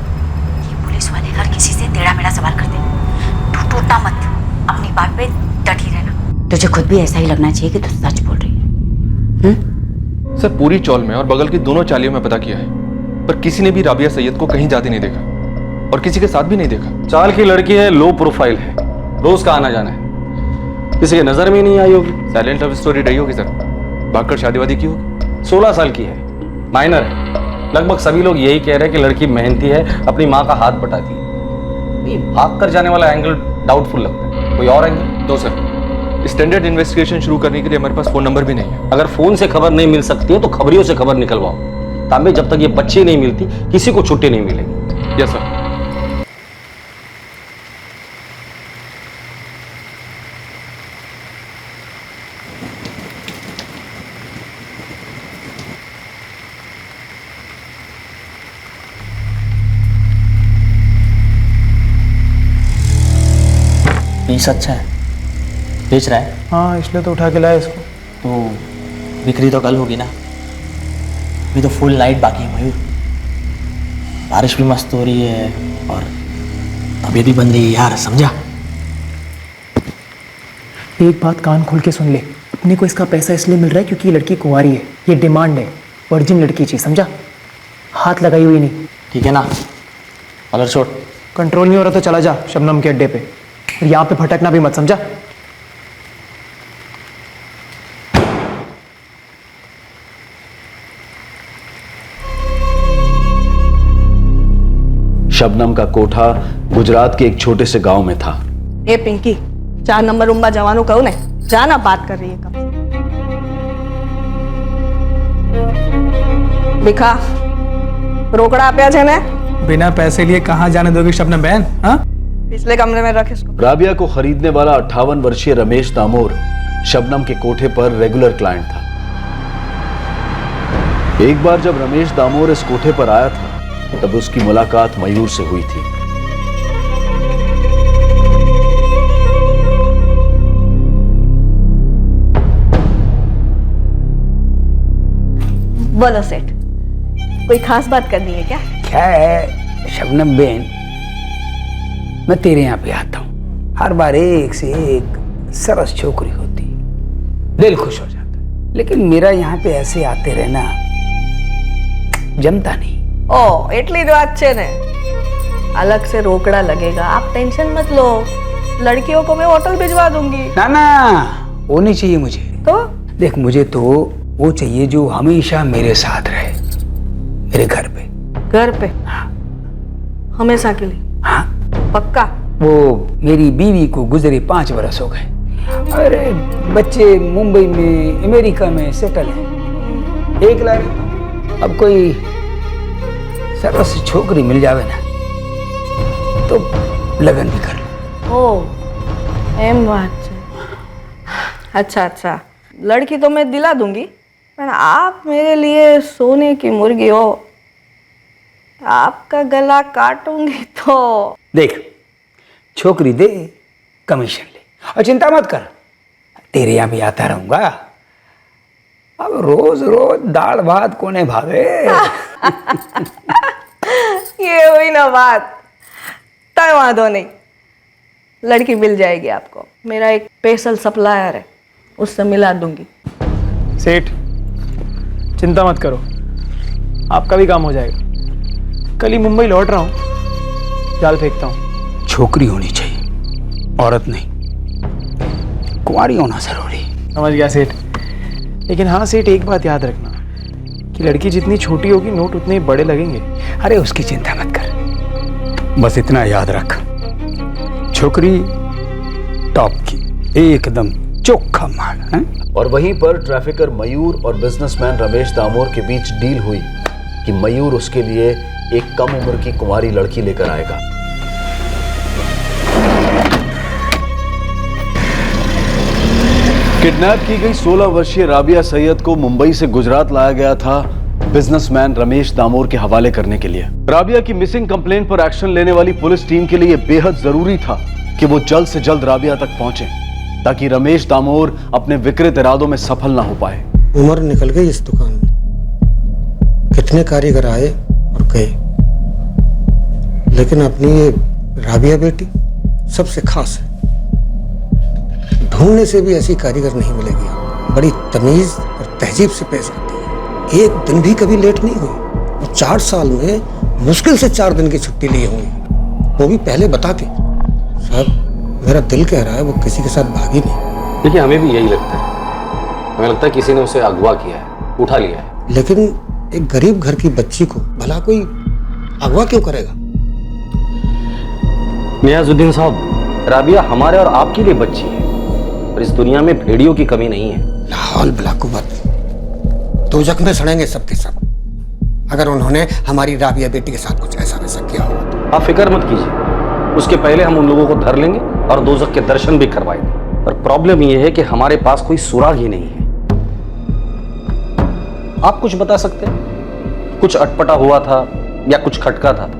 ये पुलिस वाले हर किसी से टेढ़ा मेढ़ा सवाल करते हैं। तू टूटना मत, अपनी बात पे डटी रहना। तुझे खुद भी ऐसा ही लगना चाहिए कि तू सच बोल रही है। सर पूरी चौल में और बगल की दोनों चालियों में पता किया है, पर किसी ने भी राबिया सैयद को कहीं जाते नहीं देखा और किसी के साथ भी नहीं देखा। चाल की लड़की है, लो प्रोफाइल है, रोज का आना जाना है, किसी के नजर में नहीं आई होगी। साइलेंट लव स्टोरी रही होगी सर, भागकर शादी वादी की होगी। 16 साल की है, माइनर है। लगभग सभी लोग यही कह रहे हैं कि लड़की मेहनती है, अपनी माँ का हाथ बटाती है। ये भाग कर जाने वाला एंगल डाउटफुल लगता है। कोई और एंगल? तो सर स्टैंडर्ड इन्वेस्टिगेशन शुरू करने के लिए हमारे पास फोन नंबर भी नहीं है। अगर फोन से खबर नहीं मिल सकती है तो खबरियों से खबर निकलवाओ। तांबे जब तक ये बच्ची नहीं मिलती किसी को छुट्टी नहीं मिलेगी। Yes sir. पीस अच्छा है, बेच रहा है? हाँ, इसलिए तो उठा के लाया इसको। तो बिक्री तो कल होगी ना, अभी तो फुल नाइट बाकी है मयूर। बारिश भी मस्त हो रही है और तबीयत भी बन रही है यार, समझा? एक बात कान खोल के सुन ले, अपने को इसका पैसा इसलिए मिल रहा है क्योंकि ये लड़की कुंवारी है। ये डिमांड है, वर्जिन लड़की चाहिए, समझा? हाथ लगाई हुई नहीं। ठीक है ना, कलर छोड़। कंट्रोल नहीं हो रहा तो चला जा शबनम के अड्डे पे, और यहाँ पे भटकना भी मत, समझा? शबनम का कोठा गुजरात के एक छोटे से गांव में था। ए पिंकी, 4 नंबर रूम में जवानों कहूँ ने, जाना बात कर रही है कब। दिखा रोकड़ा आप्या छे ने? बिना पैसे लिए कहाँ जाने दोगी शबनम बहन? हाँ, पिछले कमरे में रख इसको। राबिया को खरीदने वाला 58 वर्षीय रमेश दामोर शबनम के कोठे पर रेगुलर क्लाइंट था। एक बार जब रमेश दामोर इस कोठे पर आया था तब उसकी मुलाकात मयूर से हुई थी। बोलो सेठ, कोई खास बात करनी है क्या? क्या है शबनम बेन, मैं तेरे यहाँ पे आता हूँ, हर बार एक से एक सरस छोकरी होती, दिल खुश हो जाता है। लेकिन मेरा यहाँ पे ऐसे आते रहना जमता नहीं। ओ એટલી જ વાત છે ને, अलग से रोकड़ा लगेगा, आप टेंशन मत लो, लड़कियों को मैं होटल भिजवा दूंगी। ना ना, वो नहीं चाहिए मुझे। तो देख, मुझे तो वो चाहिए जो हमेशा मेरे साथ रहे, मेरे घर पे। घर पे? हाँ। हमेशा के लिए? हाँ पक्का? वो मेरी बीवी को गुजरे 5 बरस हो गए। अरे बच्चे मुंबई में, अमेरिका में सेटल है। एक लाख अब कोई सरस छोकरी मिल जावे ना तो लगन भी कर लो। ओ एम बात है। अच्छा अच्छा, लड़की तो मैं दिला दूंगी, पर आप मेरे लिए सोने की मुर्गी हो, आपका गला काटूंगी तो। देख, छोकरी दे, कमीशन ले, और चिंता मत कर, तेरे यहाँ भी आता रहूंगा। अब रोज रोज दाल भात कोने भावे। ये हुई ना बात, तय वादो नहीं, लड़की मिल जाएगी आपको। मेरा एक स्पेशल सप्लायर है, उससे मिला दूंगी। सेठ चिंता मत करो, आपका भी काम हो जाएगा। कल ही मुंबई लौट रहा हूँ, जाल फेंकता हूँ। छोकरी होनी चाहिए, औरत नहीं। कुंवारी होना जरूरी। समझ गया सेठ। लेकिन हाँ सेठ, एक बात याद रखना कि लड़की जितनी छोटी होगी नोट उतने ही बड़े लगेंगे। अरे उसकी चिंता मत कर, बस इतना याद रख, छोकरी टॉप की, एकदम चोखा माल है। और वहीं पर ट्रैफिकर मयूर और बिजनेसमैन रमेश दामोर के बीच डील हुई कि मयूर उसके लिए एक कम उम्र की कुंवारी लड़की लेकर आएगा। किडनैप की गई 16 वर्षीय राबिया सैयद को मुंबई से गुजरात लाया गया था बिजनेसमैन रमेश दामोर के हवाले करने के लिए। राबिया की मिसिंग कंप्लेंट पर एक्शन लेने वाली पुलिस टीम के लिए बेहद जरूरी था कि वो जल्द से जल्द राबिया तक पहुंचे, ताकि रमेश दामोर अपने विकृत इरादों में सफल ना हो पाए। उम्र निकल गई इस दुकान में, कितने कारीगर आए और गए, लेकिन अपनी ये राबिया बेटी सबसे खास है। ढूंढने से भी ऐसी कारीगर नहीं मिलेगी। बड़ी तमीज और तहजीब से पेश आती है, एक दिन भी कभी लेट नहीं हुई। वो 4 साल में मुश्किल से 4 दिन की छुट्टी ली होंगी, वो भी पहले बता के। साहब मेरा दिल कह रहा है वो किसी के साथ भागी नहीं। देखिए हमें भी यही लगता है, हमें लगता है किसी ने उसे अगवा किया है, उठा लिया है। लेकिन एक गरीब घर की बच्ची को भला कोई अगवा क्यों करेगा? नियाजुद्दीन साहब, राबिया हमारे और आपके लिए बच्ची है, और इस दुनिया में भेड़ियों की कमी नहीं है। लाहौल बलाकुबत, दो जख्म में सड़ेंगे सबके सब, अगर उन्होंने हमारी राबिया बेटी के साथ कुछ ऐसा वैसा किया हो तो। आप फिक्र मत कीजिए, उसके पहले हम उन लोगों को धर लेंगे और दोजख के दर्शन भी करवाएंगे। पर प्रॉब्लम यह है कि हमारे पास कोई सुराग ही नहीं है। आप कुछ बता सकते हैं? कुछ अटपटा हुआ था या कुछ खटका था,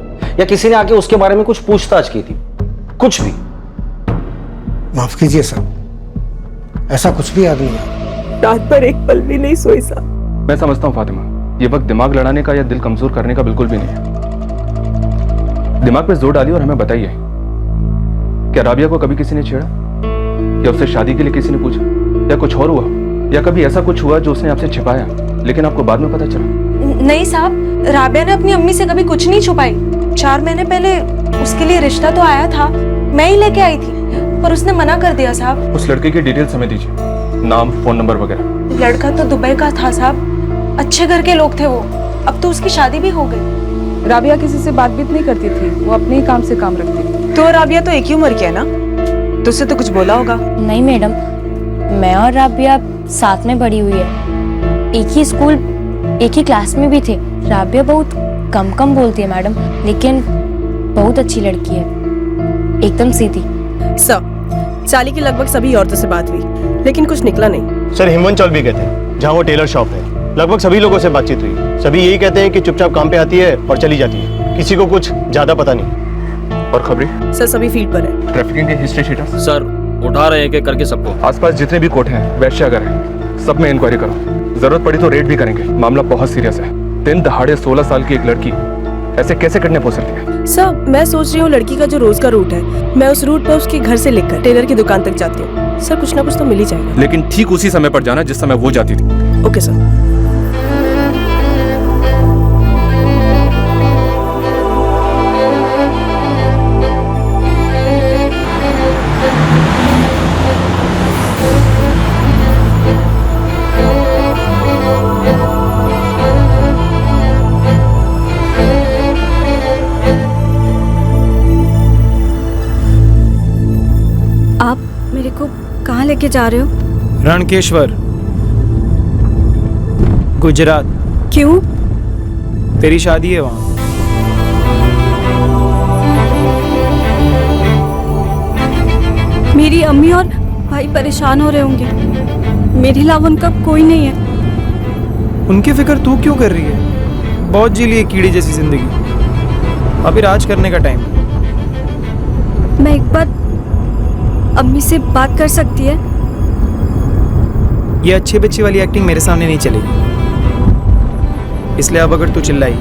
या किसी ने आके उसके बारे में कुछ पूछताछ की थी? कुछ भी? माफ कीजिए साहब, ऐसा कुछ भी याद नहीं है। रात भर एक पल भी नहीं सोई साहब। मैं समझता हूँ फातिमा, ये वक्त दिमाग लड़ाने का या दिल कमजोर करने का बिल्कुल भी नहीं है। दिमाग पे जोर डालिए और हमें बताइए, क्या राबिया को कभी किसी ने छेड़ा, या उससे शादी के लिए किसी ने पूछा, या कुछ और हुआ, या कभी ऐसा कुछ हुआ जो उसने आपसे छिपाया लेकिन आपको बाद में पता चला? नहीं साहब, राबिया ने अपनी अम्मी से कभी कुछ नहीं छुपाई। 4 महीने पहले उसके लिए रिश्ता तो आया था, मैं ही लेके आई थी, पर उसने मना कर दिया साहब। उस लड़के की डिटेल्स हमें दीजिए, नाम, फोन नंबर वगैरह। लड़का तो दुबई का था साहब, अच्छे घर के लोग थे वो, अब तो उसकी शादी भी हो गई। राबिया किसी से बातचीत नहीं करती थी, वो अपने ही काम से काम रखती थी। तो राबिया तो एक ही उम्र की है ना, तो उससे तो कुछ बोला होगा? नहीं मैडम, मैं और राबिया साथ में बड़ी हुई है, एक ही स्कूल एक ही क्लास में भी थे। राबिया बहुत कम बोलती है मैडम, लेकिन बहुत अच्छी लड़की है, एकदम सीधी। सर, चाली की लगभग सभी औरतों से बात हुई, लेकिन कुछ निकला नहीं। सर हिमवंचल भी कहते हैं, जहाँ वो टेलर शॉप है, लगभग सभी लोगों से बातचीत हुई। सभी यही कहते हैं कि चुपचाप काम पे आती है और चली जाती है, किसी को कुछ ज्यादा पता नहीं। और खबरें? सर सभी फील्ड पर है। ट्रैफिकिंग की हिस्ट्री शीट है सर, उठा रहे हैं करके सबको। आसपास जितने भी कोर्ट हैं, वैश्यागर हैं, सब में इंक्वायरी करो, जरूरत पड़ी तो रेड भी करेंगे। मामला बहुत सीरियस है। दिन दहाड़े 16 साल की एक लड़की ऐसे कैसे किडनैप हो सकती है? सर मैं सोच रही हूँ लड़की का जो रोज का रूट है, मैं उस रूट पर उसके घर से लेकर टेलर की दुकान तक जाती हूँ। सर कुछ ना कुछ तो मिल ही जाएगा। लेकिन ठीक उसी समय पर जाना जिस समय वो जाती थी। Okay sir. कहाँ लेके जा रहे हो? रणकेश्वर, गुजरात। क्यों? तेरी शादी है वहाँ। मेरी अम्मी और भाई परेशान हो रहे होंगे, मेरे अलावा उनका कोई नहीं है। उनकी फिक्र तू क्यों कर रही है? बहुत जी लिए कीड़ी जैसी जिंदगी, अभी राज करने का टाइम। मैं एक बार अम्मी से बात कर सकती है? ये अच्छी बच्ची वाली एक्टिंग मेरे सामने नहीं चलेगी, इसलिए अब अगर तू चिल्लाई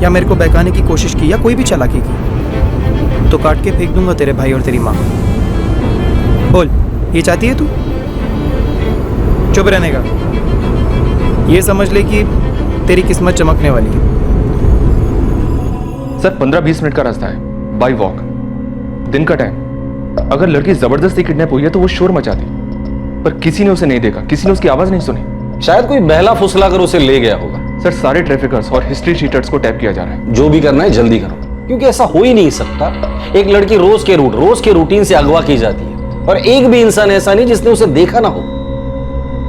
या मेरे को बहकाने की कोशिश की या कोई भी चालाकी की तो काट के फेंक दूंगा तेरे भाई और तेरी माँ। बोल, ये चाहती है तू? चुप रहने का। ये समझ ले कि तेरी किस्मत चमकने वाली है। सर 15-20 मिनट का रास्ता है बाय वॉक, दिन का टाइम। अगर लड़की जबरदस्ती किडनैप हुई है तो वो शोर मचाती, पर किसी ने उसे नहीं देखा, किसी ने उसकी आवाज नहीं सुनी। शायद कोई बहला फुसला कर उसे ले गया होगा। सर सारे ट्रैफिकर्स और हिस्ट्री शीटर्स को टैप किया जा रहा है। जो भी करना है जल्दी करो, क्योंकि ऐसा हो ही नहीं सकता। एक लड़की रोज के रूटीन से अगवा की जाती है और एक भी इंसान ऐसा नहीं जिसने उसे देखा ना हो।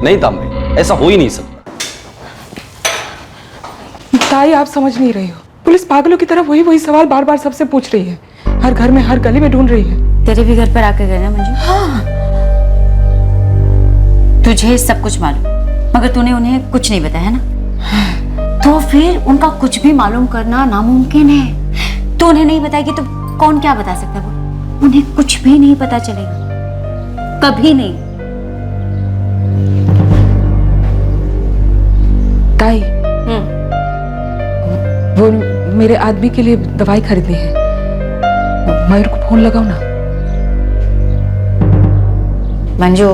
नहीं तांबे, ऐसा हो ही नहीं सकता। ताई आप समझ नहीं रही हो, पुलिस पागलों की तरह वही सवाल बार बार सबसे पूछ रही है, हर घर में हर गली में ढूंढ रही है। तेरे भी घर पर आके गए ना मंजू? हाँ। तुझे सब कुछ मालूम, मगर तूने उन्हें कुछ नहीं बताया ना? तो फिर उनका कुछ भी मालूम करना नामुमकिन है। तो उन्हें नहीं बताएगी तो कौन क्या बता सकता है? वो उन्हें कुछ भी नहीं पता चलेगा, कभी नहीं। ताई, वो मेरे आदमी के लिए दवाई खरीदनी है, मयूर को फोन लगाओ ना। मंजू,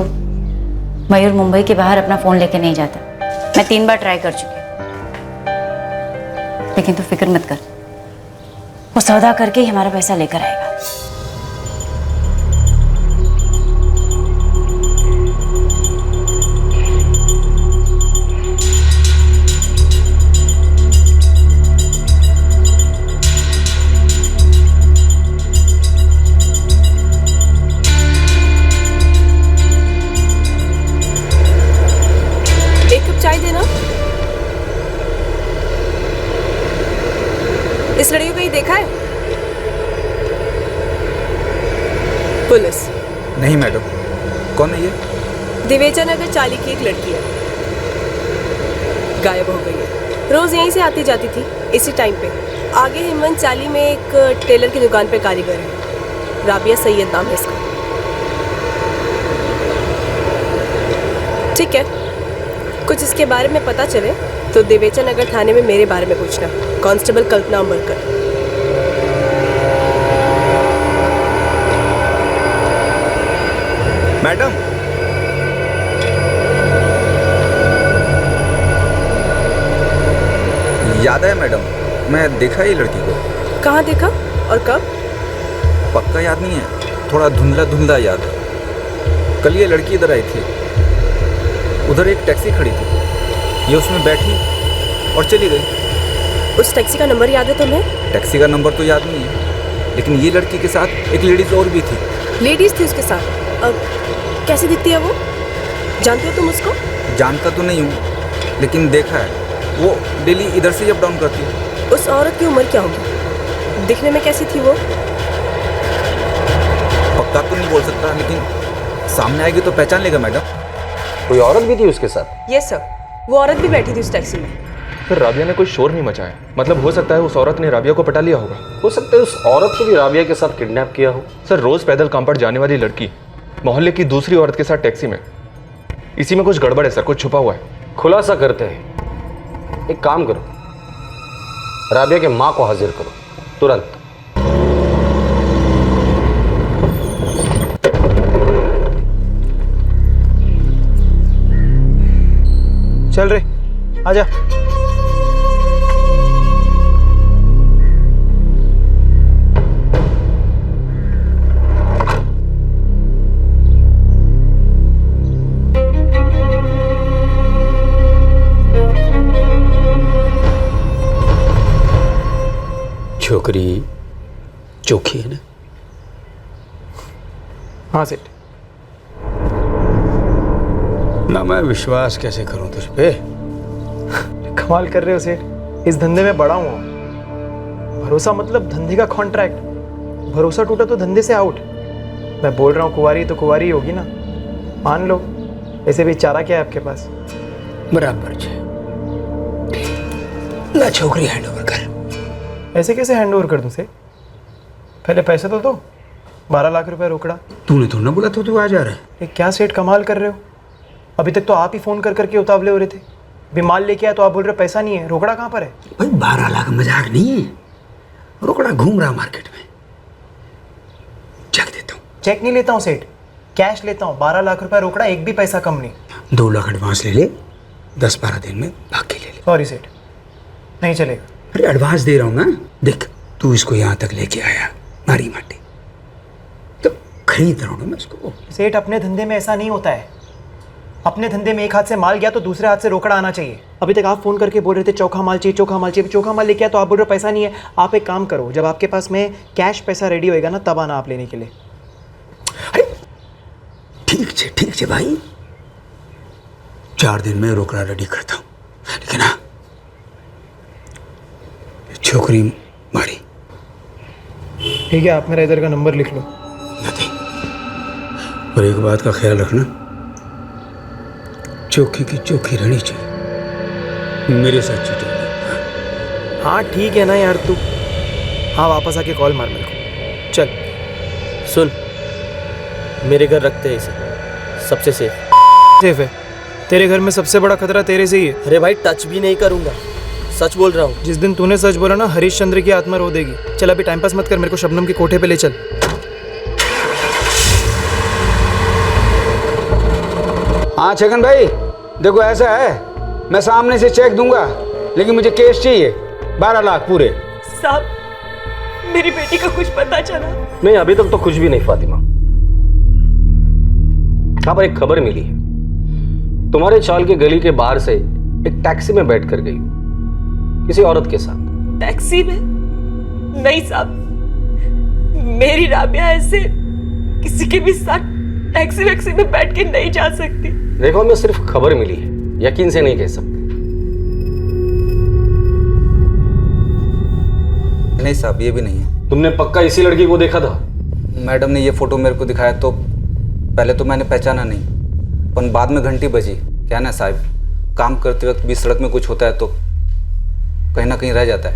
मयूर मुंबई के बाहर अपना फोन लेके नहीं जाता। मैं 3 बार ट्राई कर चुकी हूँ, लेकिन तू फिक्र मत कर, वो सौदा करके ही हमारा पैसा लेकर आएगा। इस लड़की को कहीं देखा है? पुलिस? नहीं मैडम। कौन है ये? दिवेचा नगर चाली की एक लड़की है, गायब हो गई है। रोज यहीं से आती जाती थी इसी टाइम पे। आगे हिमवंत चाली में एक टेलर की दुकान पे कारीगर है, राबिया सैयद नाम है इसका। ठीक है, कुछ इसके बारे में पता चले तो दिवेचा नगर थाने में मेरे बारे में पूछना। कांस्टेबल कल्पना अम्बरकर। मैडम, याद है मैडम, मैं देखा ये लड़की को। कहाँ देखा और कब? पक्का याद नहीं है, थोड़ा धुंधला धुंधला याद है। कल ये लड़की इधर आई थी, उधर एक टैक्सी खड़ी थी, ये उसमें बैठी और चली गई। उस टैक्सी का नंबर याद है तुम्हें? टैक्सी का नंबर तो याद नहीं है, लेकिन ये लड़की के साथ एक लेडीज और भी थी। लेडीज थी उसके साथ? अब कैसी दिखती है वो? जानते हो तुम उसको? जानता तो नहीं हूँ, लेकिन देखा है, वो डेली इधर से अप डाउन करती है। उस औरत की उम्र क्या होगी? दिखने में कैसी थी वो? पक्का तो नहीं बोल सकता, लेकिन सामने आएगी तो पहचान लेगा मैडम। कोई औरत भी थी उसके साथ? यस सर, वो औरत भी बैठी थी उस टैक्सी में। फिर राबिया ने कोई शोर नहीं मचाया, मतलब हो सकता है उस औरत ने राबिया को पटा लिया होगा। हो सकता है उस औरत को भी राबिया के साथ किडनैप किया हो। सर रोज पैदल काम पर जाने वाली लड़की मोहल्ले की दूसरी औरत के साथ टैक्सी में, इसी में कुछ गड़बड़ है सर, कुछ छुपा हुआ है। खुलासा करते हैं, एक काम करो, राबिया के माँ को हाजिर करो तुरंत। चल रे, आजा। छोकरी चोखी है ना? हाँ सेठ। ना मैं विश्वास कैसे करूं तुझ पे? कमाल कर रहे हो सेठ, इस धंधे में बड़ा हूँ। भरोसा मतलब धंधे का कॉन्ट्रैक्ट, भरोसा टूटा तो धंधे से आउट। मैं बोल रहा हूँ कुंवारी तो कुंवारी होगी ना, मान लो। ऐसे भी चारा क्या है आपके पास? बराबर छे। ला छोकरी हैंड ओवर कर। ऐसे कैसे हैंड ओवर कर दूँ से? पहले पैसे तो दो, 12 लाख रुपए रोकड़ा। तूने तो ना बोला तो तू आ जा रहा है। ये क्या सेठ कमाल कर रहे हो? अभी तक तो आप ही फोन कर करके उतावले हो रहे थे। अभी माल लेके आया तो आप बोल रहे पैसा नहीं है, रोकड़ा कहाँ पर है? भाई 12 लाख मजाक नहीं है, रोकड़ा घूम रहा मार्केट में। चेक देता हूँ। चेक नहीं लेता हूँ सेठ, कैश लेता हूँ। 12 लाख रुपए रोकड़ा, एक भी पैसा कम नहीं। 2 लाख एडवांस ले ले, 10-12 दिन में बाकी ले ले। सॉरी सेठ, नहीं चलेगा। अरे एडवांस दे रहा हूँ ना, देख तू इसको यहाँ तक लेके आया मारी माटी, तो खरीद रहा हूँ ना मैं इसको। सेठ, अपने धंधे में ऐसा नहीं होता है। अपने धंधे में एक हाथ से माल गया तो दूसरे हाथ से रोकड़ा आना चाहिए। अभी तक आप फोन करके बोल रहे थे चोखा माल चाहिए, चोखा माल चाहिए, चोखा माल लेके आया तो आप बोल रहे हो पैसा नहीं है। आप एक काम करो, जब आपके पास में कैश पैसा रेडी होएगा ना तब आना आप लेने के लिए। ठीक है भाई, 4 दिन में रोकड़ा रेडी करता हूँ, लेकिन हाँ छोकरी मारी। ठीक है, आप मेरा इधर का नंबर लिख लो। और एक बात का ख्याल रखना, चौकी की चौकी रहनी चाहिए, मेरे साथ चीटिंग। हाँ ठीक है ना यार तू। हाँ वापस आके कॉल मार मेरे को। चल सुन, मेरे घर रखते हैं इसे, सबसे सेफ है। तेरे घर में सबसे बड़ा खतरा तेरे से ही है। अरे भाई टच भी नहीं करूंगा, सच बोल रहा हूँ। जिस दिन तूने सच बोला ना हरीश चंद्र की आत्मा रो देगी। चल अभी टाइम पास मत कर, मेरे को शबनम के कोठे पे ले चल। हाँ छगन भाई, देखो ऐसा है, मैं सामने से चेक दूंगा, लेकिन मुझे कैश चाहिए 12 लाख पूरे। साहब, मेरी बेटी का कुछ पता चला? नहीं, अभी तक तो कुछ भी नहीं फातिमा। हाँ, पर एक खबर मिली है, तुम्हारे चाल के गली के बाहर से एक टैक्सी में बैठ कर गई किसी औरत के साथ। टैक्सी में? नहीं साहब, मेरी राबिया ऐसे किसी के भी साथ टैक्सी वैक्सी में बैठ के नहीं जा सकती। देखो, हमें सिर्फ खबर मिली है, यकीन से नहीं कह सकते। नहीं साहब, ये भी नहीं है। तुमने पक्का इसी लड़की को देखा था? मैडम ने ये फोटो मेरे को दिखाया तो पहले तो मैंने पहचाना नहीं, पर बाद में घंटी बजी। क्या ना साहब, काम करते वक्त भी सड़क में कुछ होता है तो कहीं ना कहीं रह जाता है।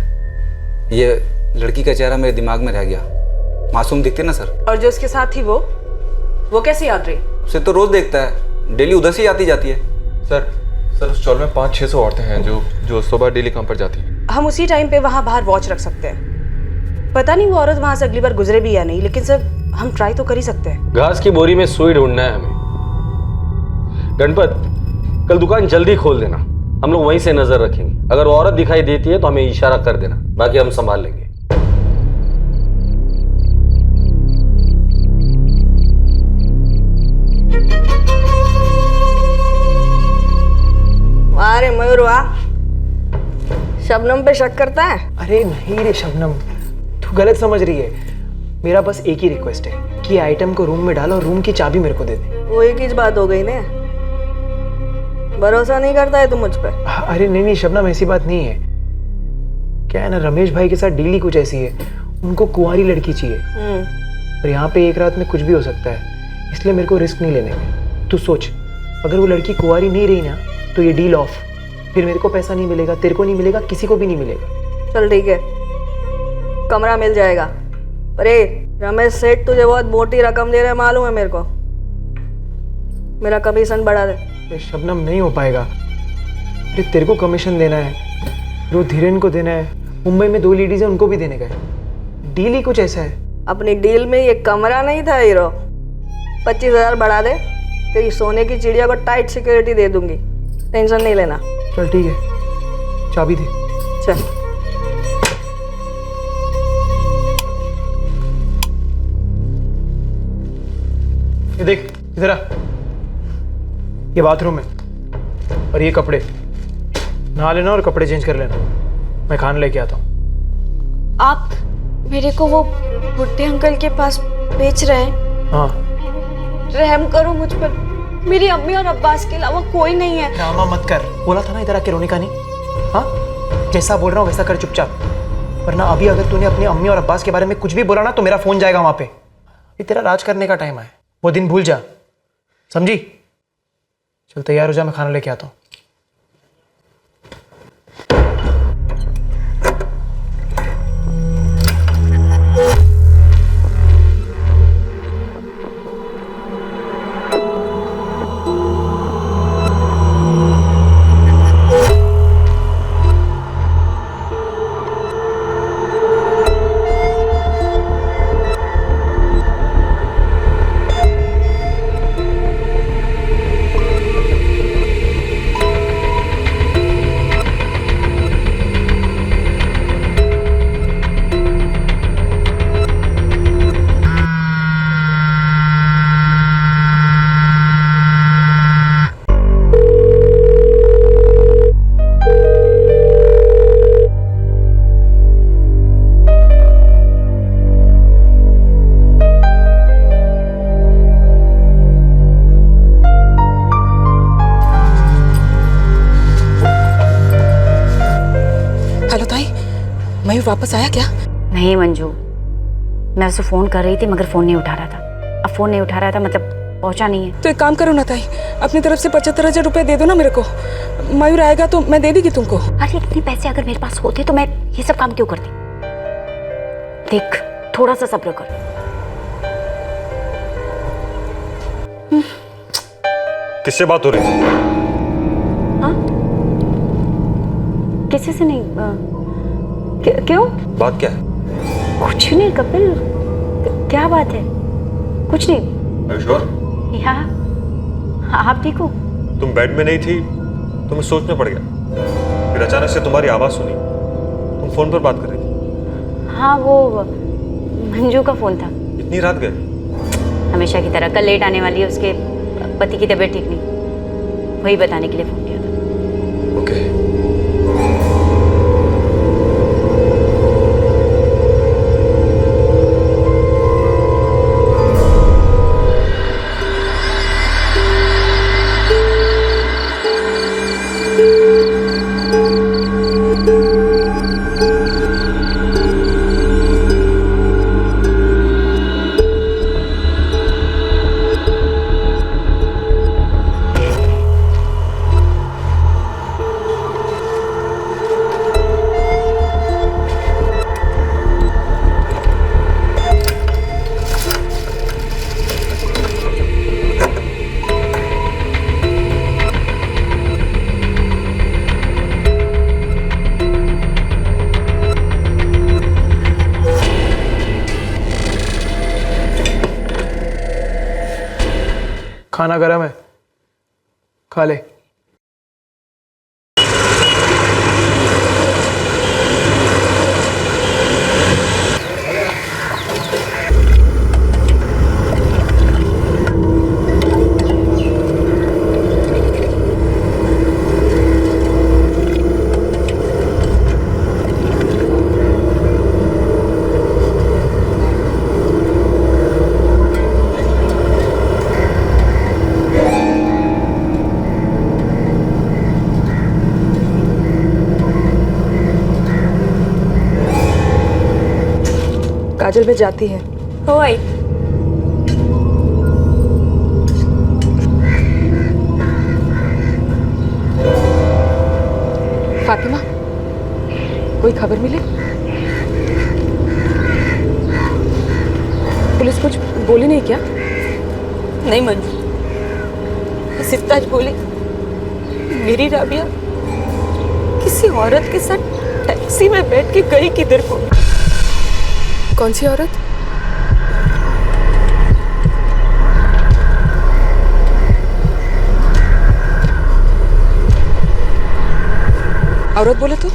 ये लड़की का चेहरा मेरे दिमाग में रह गया। मासूम दिखती ना सर। और जो उसके साथ थी वो कैसी याद रही? उसे तो रोज देखता है, डेली उधर से ही आती जाती है। सर उस स्टॉल में 500-600 औरतें हैं जो सुबह डेली काम पर जाती हैं। हम उसी टाइम पे वहाँ बाहर वॉच रख सकते हैं। पता नहीं वो औरत वहाँ से अगली बार गुजरे भी या नहीं, लेकिन सर हम ट्राई तो कर ही सकते हैं। घास की बोरी में सुई ढूंढना है हमें। गणपत, कल दुकान जल्दी खोल देना, हम लोग वहीं से नजर रखेंगे। अगर वो औरत दिखाई देती है तो हमें इशारा कर देना, बाकी हम संभाल लेंगे। अरे मयूर, वाह, शबनम पे शक करता है? अरे नहीं रे शबनम, तू गलत समझ रही है। मेरा बस एक ही रिक्वेस्ट है कि आइटम को रूम में डालो और रूम की चाबी मेरे को दे दे। वो एक ही बात हो गई ने, भरोसा नहीं करता है तू मुझ पे? अरे नहीं शबनम, ऐसी बात नहीं है। क्या है ना, रमेश भाई के साथ डील कुछ ऐसी है, उनको कुंवारी लड़की चाहिए और यहाँ पे एक रात में कुछ भी हो सकता है, इसलिए मेरे को रिस्क नहीं लेने में। तू सोच, अगर वो लड़की कुंवारी नहीं रही ना तो ये डील ऑफ, फिर मेरे को पैसा नहीं मिलेगा, तेरे को नहीं मिलेगा, किसी को भी नहीं मिलेगा। चल ठीक है, कमरा मिल जाएगा। अरे रमेश सेठ तुझे बहुत मोटी रकम दे रहे हैं, मालूम है मेरे को। मेरा कमीशन बढ़ा दे। शबनम नहीं हो पाएगा। अरे तेरे को कमीशन देना है, वो धीरेन को देना है, मुंबई में 2 लेडीज है उनको भी देने का है। डील ही कुछ ऐसा है। अपनी डील में ये कमरा नहीं था हीरो। 25,000 बढ़ा दे, तेरी सोने की चिड़िया को टाइट सिक्योरिटी दे दूंगी, टेंशन नहीं लेना। चल ठीक है, चाबी दे। चल। ये देख, इधर आ। ये बाथरूम है और ये कपड़े, नहा लेना और कपड़े चेंज कर लेना। मैं खाना लेके आता हूँ। आप मेरे को वो बुढ़े अंकल के पास बेच रहे हैं? हाँ। रहम करो मुझ पर, मेरी अम्मी और अब्बास के अलावा कोई नहीं है। ड्रामा मत कर, बोला था ना इधर आके रोने का नहीं। हाँ, जैसा बोल रहा हूँ वैसा कर चुपचाप, वरना अभी अगर तूने अपनी अम्मी और अब्बास के बारे में कुछ भी बोला ना तो मेरा फोन जाएगा वहां पे। ये तेरा राज करने का टाइम है, वो दिन भूल जा, समझी? चल तैयार हो जा, मैं खाना लेके आता हूँ। मयूर वापस आया क्या? नहीं मंजू, मैं उसे फ़ोन कर रही थी मगर फ़ोन नहीं उठा रहा था। अब फ़ोन नहीं उठा रहा था मतलब पहुंचा नहीं है। तो एक काम करो ना ताई, अपनी तरफ से 75,000 रुपए दे दो ना मेरे को। मयूर आएगा तो मैं दे देगी तुमको। अरे इतने पैसे अगर मेरे पास होते तो मैं ये सब काम क्यों करती। देख थोड़ा सा सब्र कर। किससे बात हो रही थी? हाँ किसी से नहीं। क्यों? बात क्या है? कुछ नहीं कपिल, क्या बात है? कुछ नहीं। श्योर? आप ठीक हो? तुम बेड में नहीं थी तो मैं सोच में पड़ गया, फिर अचानक से तुम्हारी आवाज सुनी, तुम फोन पर बात कर रही थी। हाँ वो मंजू का फोन था। इतनी रात गए? हमेशा की तरह, कल लेट आने वाली है, उसके पति की तबीयत ठीक नहीं, वही बताने के लिए फोन किया था। ओके। खाना गरम है, खा ले। काजल में जाती है। हो आई। फातिमा, कोई खबर मिली? पुलिस कुछ बोली नहीं क्या? नहीं मंजू, बस इतना बोली मेरी राबिया किसी औरत के साथ टैक्सी में बैठ के गई किधर को। कौन सी औरत? औरत बोले तो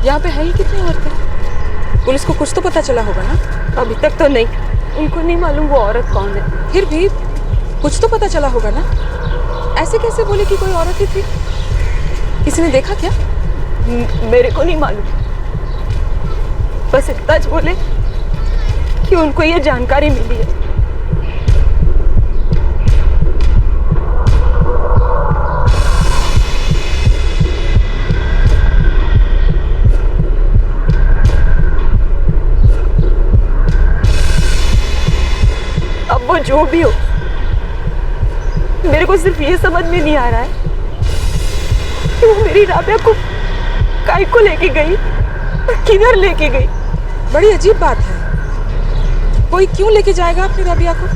यहाँ पे है ही कितनी औरतें? पुलिस को कुछ तो पता चला होगा ना? अभी तक तो नहीं, उनको नहीं मालूम वो औरत कौन है। फिर भी कुछ तो पता चला होगा ना? ऐसे कैसे बोले कि कोई औरत ही थी? किसी ने देखा क्या? मेरे को नहीं मालूम, बस इतना बोले कि उनको ये जानकारी मिली है। अब वो जो भी हो, मेरे को सिर्फ ये समझ में नहीं आ रहा है कि वो मेरी राबिया को काय को लेके गई और किधर लेके गई। बड़ी अजीब बात है, कोई क्यों लेके जाएगा अपनी राबिया को?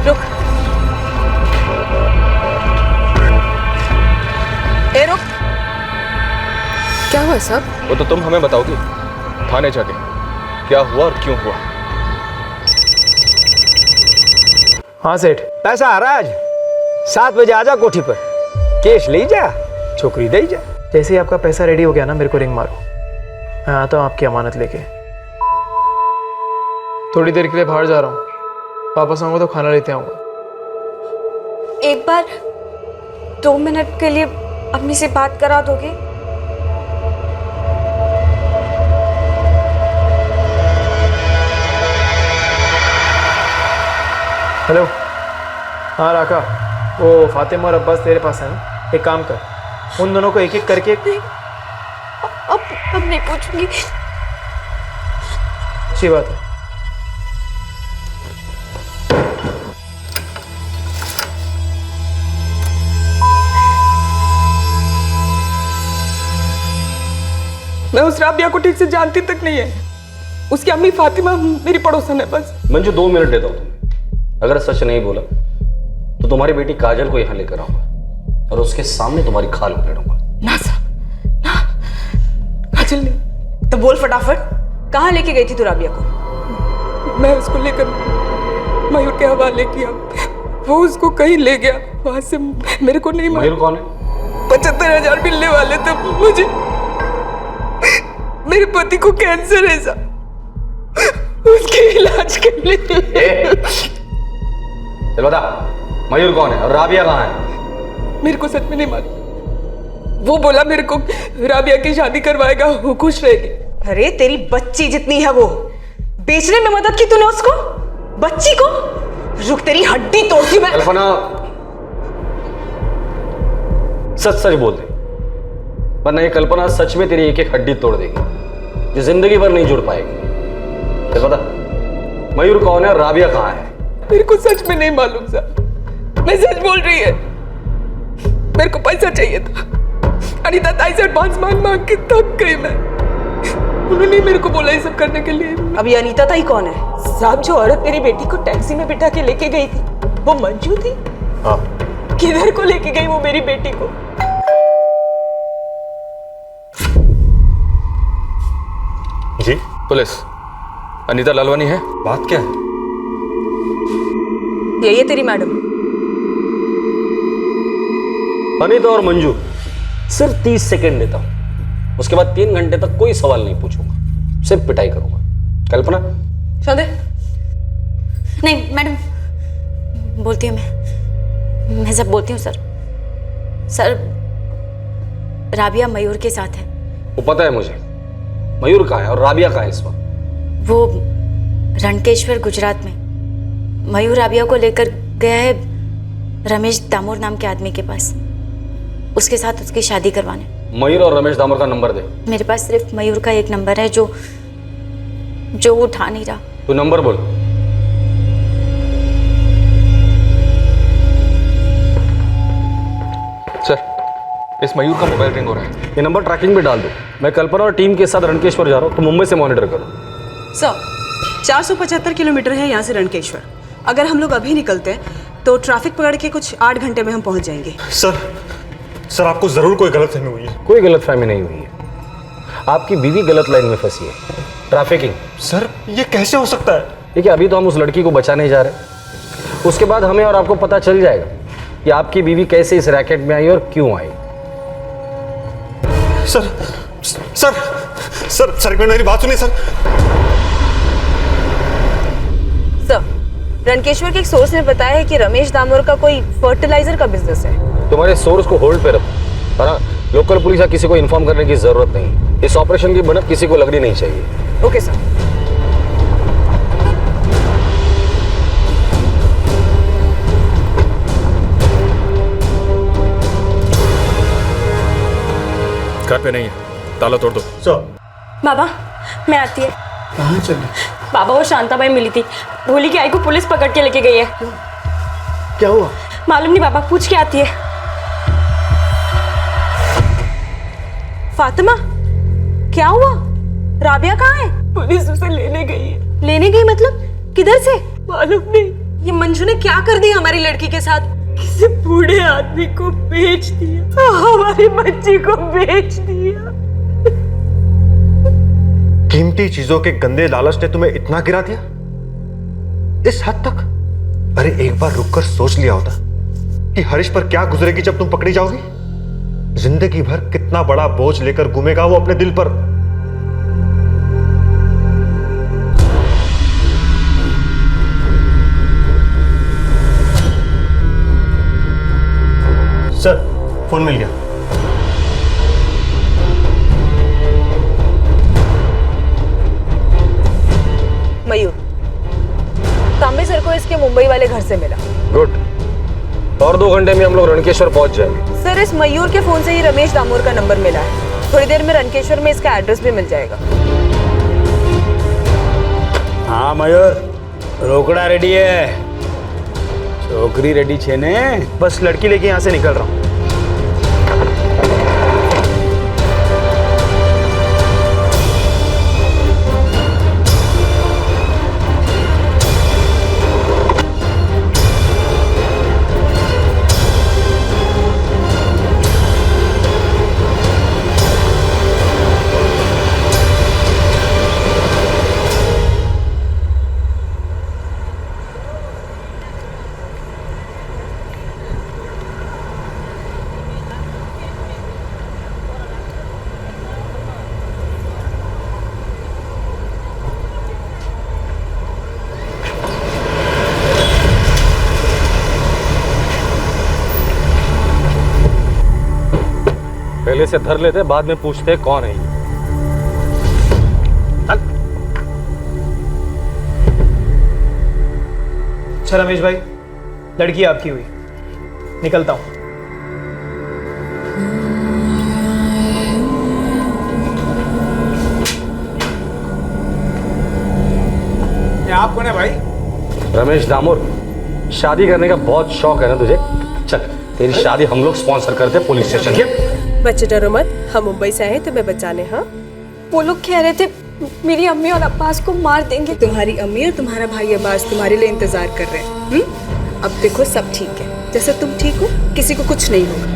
रुक, रुक। क्या हुआ सब? वो तो तुम हमें बताओगी थाने जाके क्या हुआ और क्यों हुआ। हाँ सेठ, पैसा आ रहा है आज 7 बजे आजा कोठी पर, केश ले जा, छोकरी दे जा। जैसे ही आपका पैसा रेडी हो गया ना, मेरे को रिंग मारो, मैं आता हूँ आपकी अमानत लेके। थोड़ी देर के लिए बाहर जा रहा हूँ, वापस आऊंगा तो खाना लेते आऊंगा। एक बार 2 मिनट के लिए अपनी से बात करा दोगे? हाँ राका, वो फातिमा और अब्बास तेरे पास है ना, एक काम कर, उन दोनों को एक एक करके अब नहीं पूछूंगी। अच्छी बात है। मैं उस राबिया को ठीक से जानती तक नहीं है। उसकी अम्मी फातिमा मेरी पड़ोसन है बस। मंजू 2 मिनट देता हूँ तुम्हें। अगर सच नहीं बोला तो तुम्हारी बेटी काजल को यहाँ लेकर आऊंगा और उसके सामने तुम्हारी खाल उपेड़ूंगा। ना साहब, ना, काजल नहीं। तो बोल फटाफट, कहाँ लेके गई थी तू राबिया को? मैं उसको लेकर मयूर के हवाले किया, वो उसको कहीं ले गया, वहां से मेरे को नहीं मयूर कौन है? 75,000 मिलने वाले थे मुझे। मेरे पति को कैंसर है साहब, उसके इलाज के लिए। चल बता, मयूर कौन है और राबिया कहाँ है? मेरे को सच में नहीं मालूम। वो बोला मेरे को राबिया की शादी करवाएगा, वो खुश रहेगी। अरे तेरी बच्ची जितनी है वो, बेचने में मदद की तूने उसको, बच्ची को? रुक, तेरी हड्डी तोड़ती मैं। कल्पना, सच सच बोल दे, वरना ये कल्पना सच में तेरी एक एक हड्डी तोड़ देगी जो जिंदगी भर नहीं जुड़ पाएगी। चल बता, मयूर कौन है और राबिया कहाँ है? मेरे को सच में नहीं मालूम साहब, मैं सच बोल रही है। मेरे को पैसा चाहिए था, अनीता ताई से एडवांस मांग के थक गई मैं। उन्होंने मेरे को बोला ये सब करने के लिए। अब ये अनीता ताई कौन है? साहब, जो औरत मेरी बेटी को टैक्सी में बिठा के लेके गई थी, वो मंजू थी। हाँ। किधर को लेके गई वो मेरी बेटी को? जी पुलिस, अनीता लालवानी है। बात क्या है? यही है तेरी मैडम। अनीता और मंजू, सिर्फ 30 सेकंड देता हूं, उसके बाद 3 घंटे तक कोई सवाल नहीं पूछूंगा, सिर्फ पिटाई करूंगा। कल्पना, चल दे। नहीं मैडम, बोलती हूँ मैं सब बोलती हूँ सर। सर, राबिया मयूर के साथ है। वो पता है मुझे। मयूर कहाँ है और राबिया कहाँ है इस वक्त? वो रणकेश्वर गुजरात में। मयूर राबिया को लेकर गया है रमेश दामोर नाम के आदमी के पास, उसके साथ उसकी शादी करवाने। मयूर और रमेश दामोर का नंबर दे। मेरे पास सिर्फ मयूर का एक नंबर है जो वो उठा नहीं रहा। तू नंबर बोल। सर, इस मयूर का मोबाइल रिंग हो रहा है। ये नंबर ट्रैकिंग पे डाल दो। मैं कल्पना और टीम के साथ रणकेश्वर जा रहा हूँ, तो मुंबई से मॉनिटर करो। सर, 475 किलोमीटर है यहाँ से रणकेश्वर। अगर हम लोग अभी निकलते हैं तो ट्रैफिक पकड़ के कुछ 8 घंटे में हम पहुँच जाएंगे। सर आपको जरूर कोई गलतफहमी हुई है। कोई गलतफहमी नहीं हुई है, आपकी बीवी गलत लाइन में फंसी है। ट्रैफिकिंग। सर, ये कैसे हो सकता है? देखिए, अभी तो हम उस लड़की को बचाने जा रहे हैं, उसके बाद हमें और आपको पता चल जाएगा कि आपकी बीवी कैसे इस रैकेट में आई और क्यों आई। सर एक मिनट, मेरी बात सुनिए सर। सर, रणकेश्वर के एक सोर्स ने बताया है कि रमेश दामोर का कोई फर्टिलाइजर का बिजनेस है। तुम्हारे सोर्स को होल्ड पे रखो, है ना? लोकल पुलिस या किसी को इन्फॉर्म करने की जरूरत नहीं। इस ऑपरेशन की भनक किसी को लगनी नहीं चाहिए। Okay sir. घर पे नहीं है, ताला तोड़ दो। बाबा, मैं आती है। कहाँ चली? बाबा, वो शांताबाई मिली थी, भोली की आई को पुलिस पकड़ के लेके गई है। क्या हुआ? मालूम नहीं बाबा, पूछ के आती है। फातिमा, क्या हुआ? राबिया कहाँ है? पुलिस उसे लेने गई है। लेने गई मतलब? किधर से? मालूम नहीं। ये मंजू ने क्या कर दिया हमारी लड़की के साथ? किसी बूढ़े आदमी को बेच दिया, हमारी बच्ची को बेच दिया। कीमती चीजों के गंदे लालच ने तुम्हें इतना गिरा दिया, इस हद तक? अरे एक बार रुककर सोच लिया होता कि हरीश पर क्या गुजरेगी जब तुम पकड़ी जाओगी। जिंदगी भर कितना बड़ा बोझ लेकर घूमेगा वो अपने दिल पर। सर, फोन मिल गया। मयूर, तांबे सर को इसके मुंबई वाले घर से मिला। गुड। और 2 घंटे में हम लोग रणकेश्वर पहुंच जाएंगे। सर, इस मयूर के फोन से ही रमेश दामोर का नंबर मिला है। थोड़ी देर में रणकेश्वर में इसका एड्रेस भी मिल जाएगा। हाँ मयूर, रोकड़ा रेडी है, छोकरी रेडी छे ने। बस लड़की लेके यहाँ से निकल रहा हूँ। पहले से धर लेते, बाद में पूछते कौन है ये। अच्छा रमेश भाई, लड़की आपकी हुई, निकलता हूँ। आप कौन है भाई? रमेश दामोर, शादी करने का बहुत शौक है ना तुझे? चल तेरी शादी हम लोग स्पॉन्सर करते पुलिस स्टेशन। बच्चे डरो मत, हम मुंबई से आए तुम्हें बचाने। हाँ, वो लोग कह रहे थे मेरी अम्मी और अब्बास को मार देंगे। तुम्हारी अम्मी और तुम्हारा भाई अब्बास तुम्हारे लिए इंतजार कर रहे हैं। अब देखो सब ठीक है, जैसे तुम ठीक हो, किसी को कुछ नहीं होगा।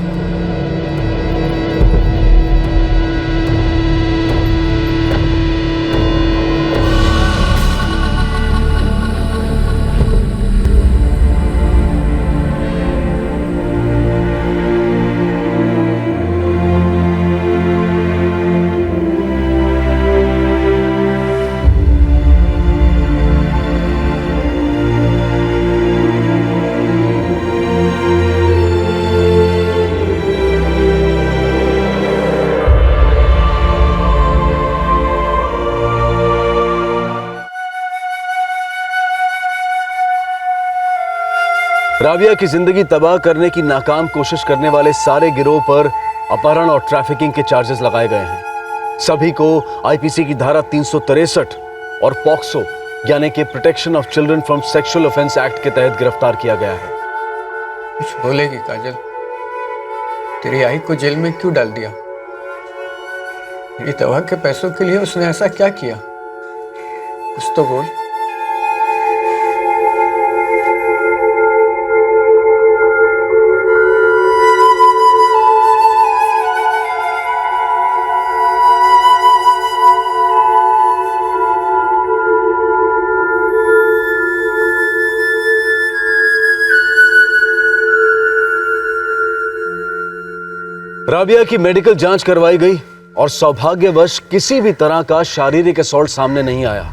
राबिया की जिंदगी तबाह करने की नाकाम कोशिश करने वाले सारे गिरोह पर अपहरण और ट्रैफिकिंग के चार्जेस लगाए गए हैं। सभी को आईपीसी की धारा 363 और पॉक्सो यानी कि protection of children from sexual offence act के तहत गिरफ्तार किया गया है। कुछ बोलेगी काजल? तेरी आई को जेल में क्यों डाल दिया? मेरी दवा के पैसों के लिए उसने ऐसा क्या किया? कुछ तो बोल। राबिया की मेडिकल जांच करवाई गई और सौभाग्यवश किसी भी तरह का शारीरिक असॉल्ट सामने नहीं आया,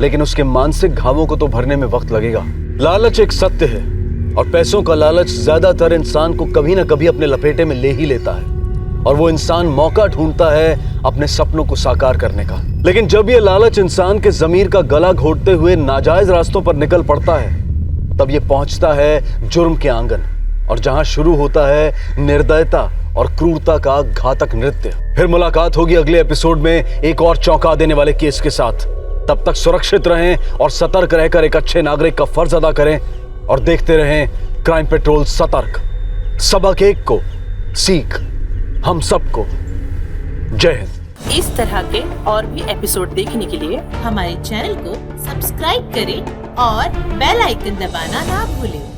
लेकिन उसके मानसिक घावों को तो भरने में वक्त लगेगा। लालच एक सत्य है और पैसों का लालच ज्यादातर इंसान को कभी ना कभी अपने लपेटे में ले ही लेता है और वो इंसान मौका ढूंढता है अपने सपनों को साकार करने का। लेकिन जब ये लालच इंसान के जमीर का गला घोटते हुए नाजायज रास्तों पर निकल पड़ता है, तब ये पहुंचता है जुर्म के आंगन और जहां शुरू होता है निर्दयता और क्रूरता का घातक नृत्य। फिर मुलाकात होगी अगले एपिसोड में एक और चौंका देने वाले केस के साथ। तब तक सुरक्षित रहें और सतर्क रहकर एक अच्छे नागरिक का फर्ज अदा करें और देखते रहें क्राइम पेट्रोल सतर्क। सबक एक को सीख हम सबको। जय हिंद। इस तरह के और भी एपिसोड देखने के लिए हमारे चैनल को सब्सक्राइब करें और बेल आइकन दबाना ना भूलें।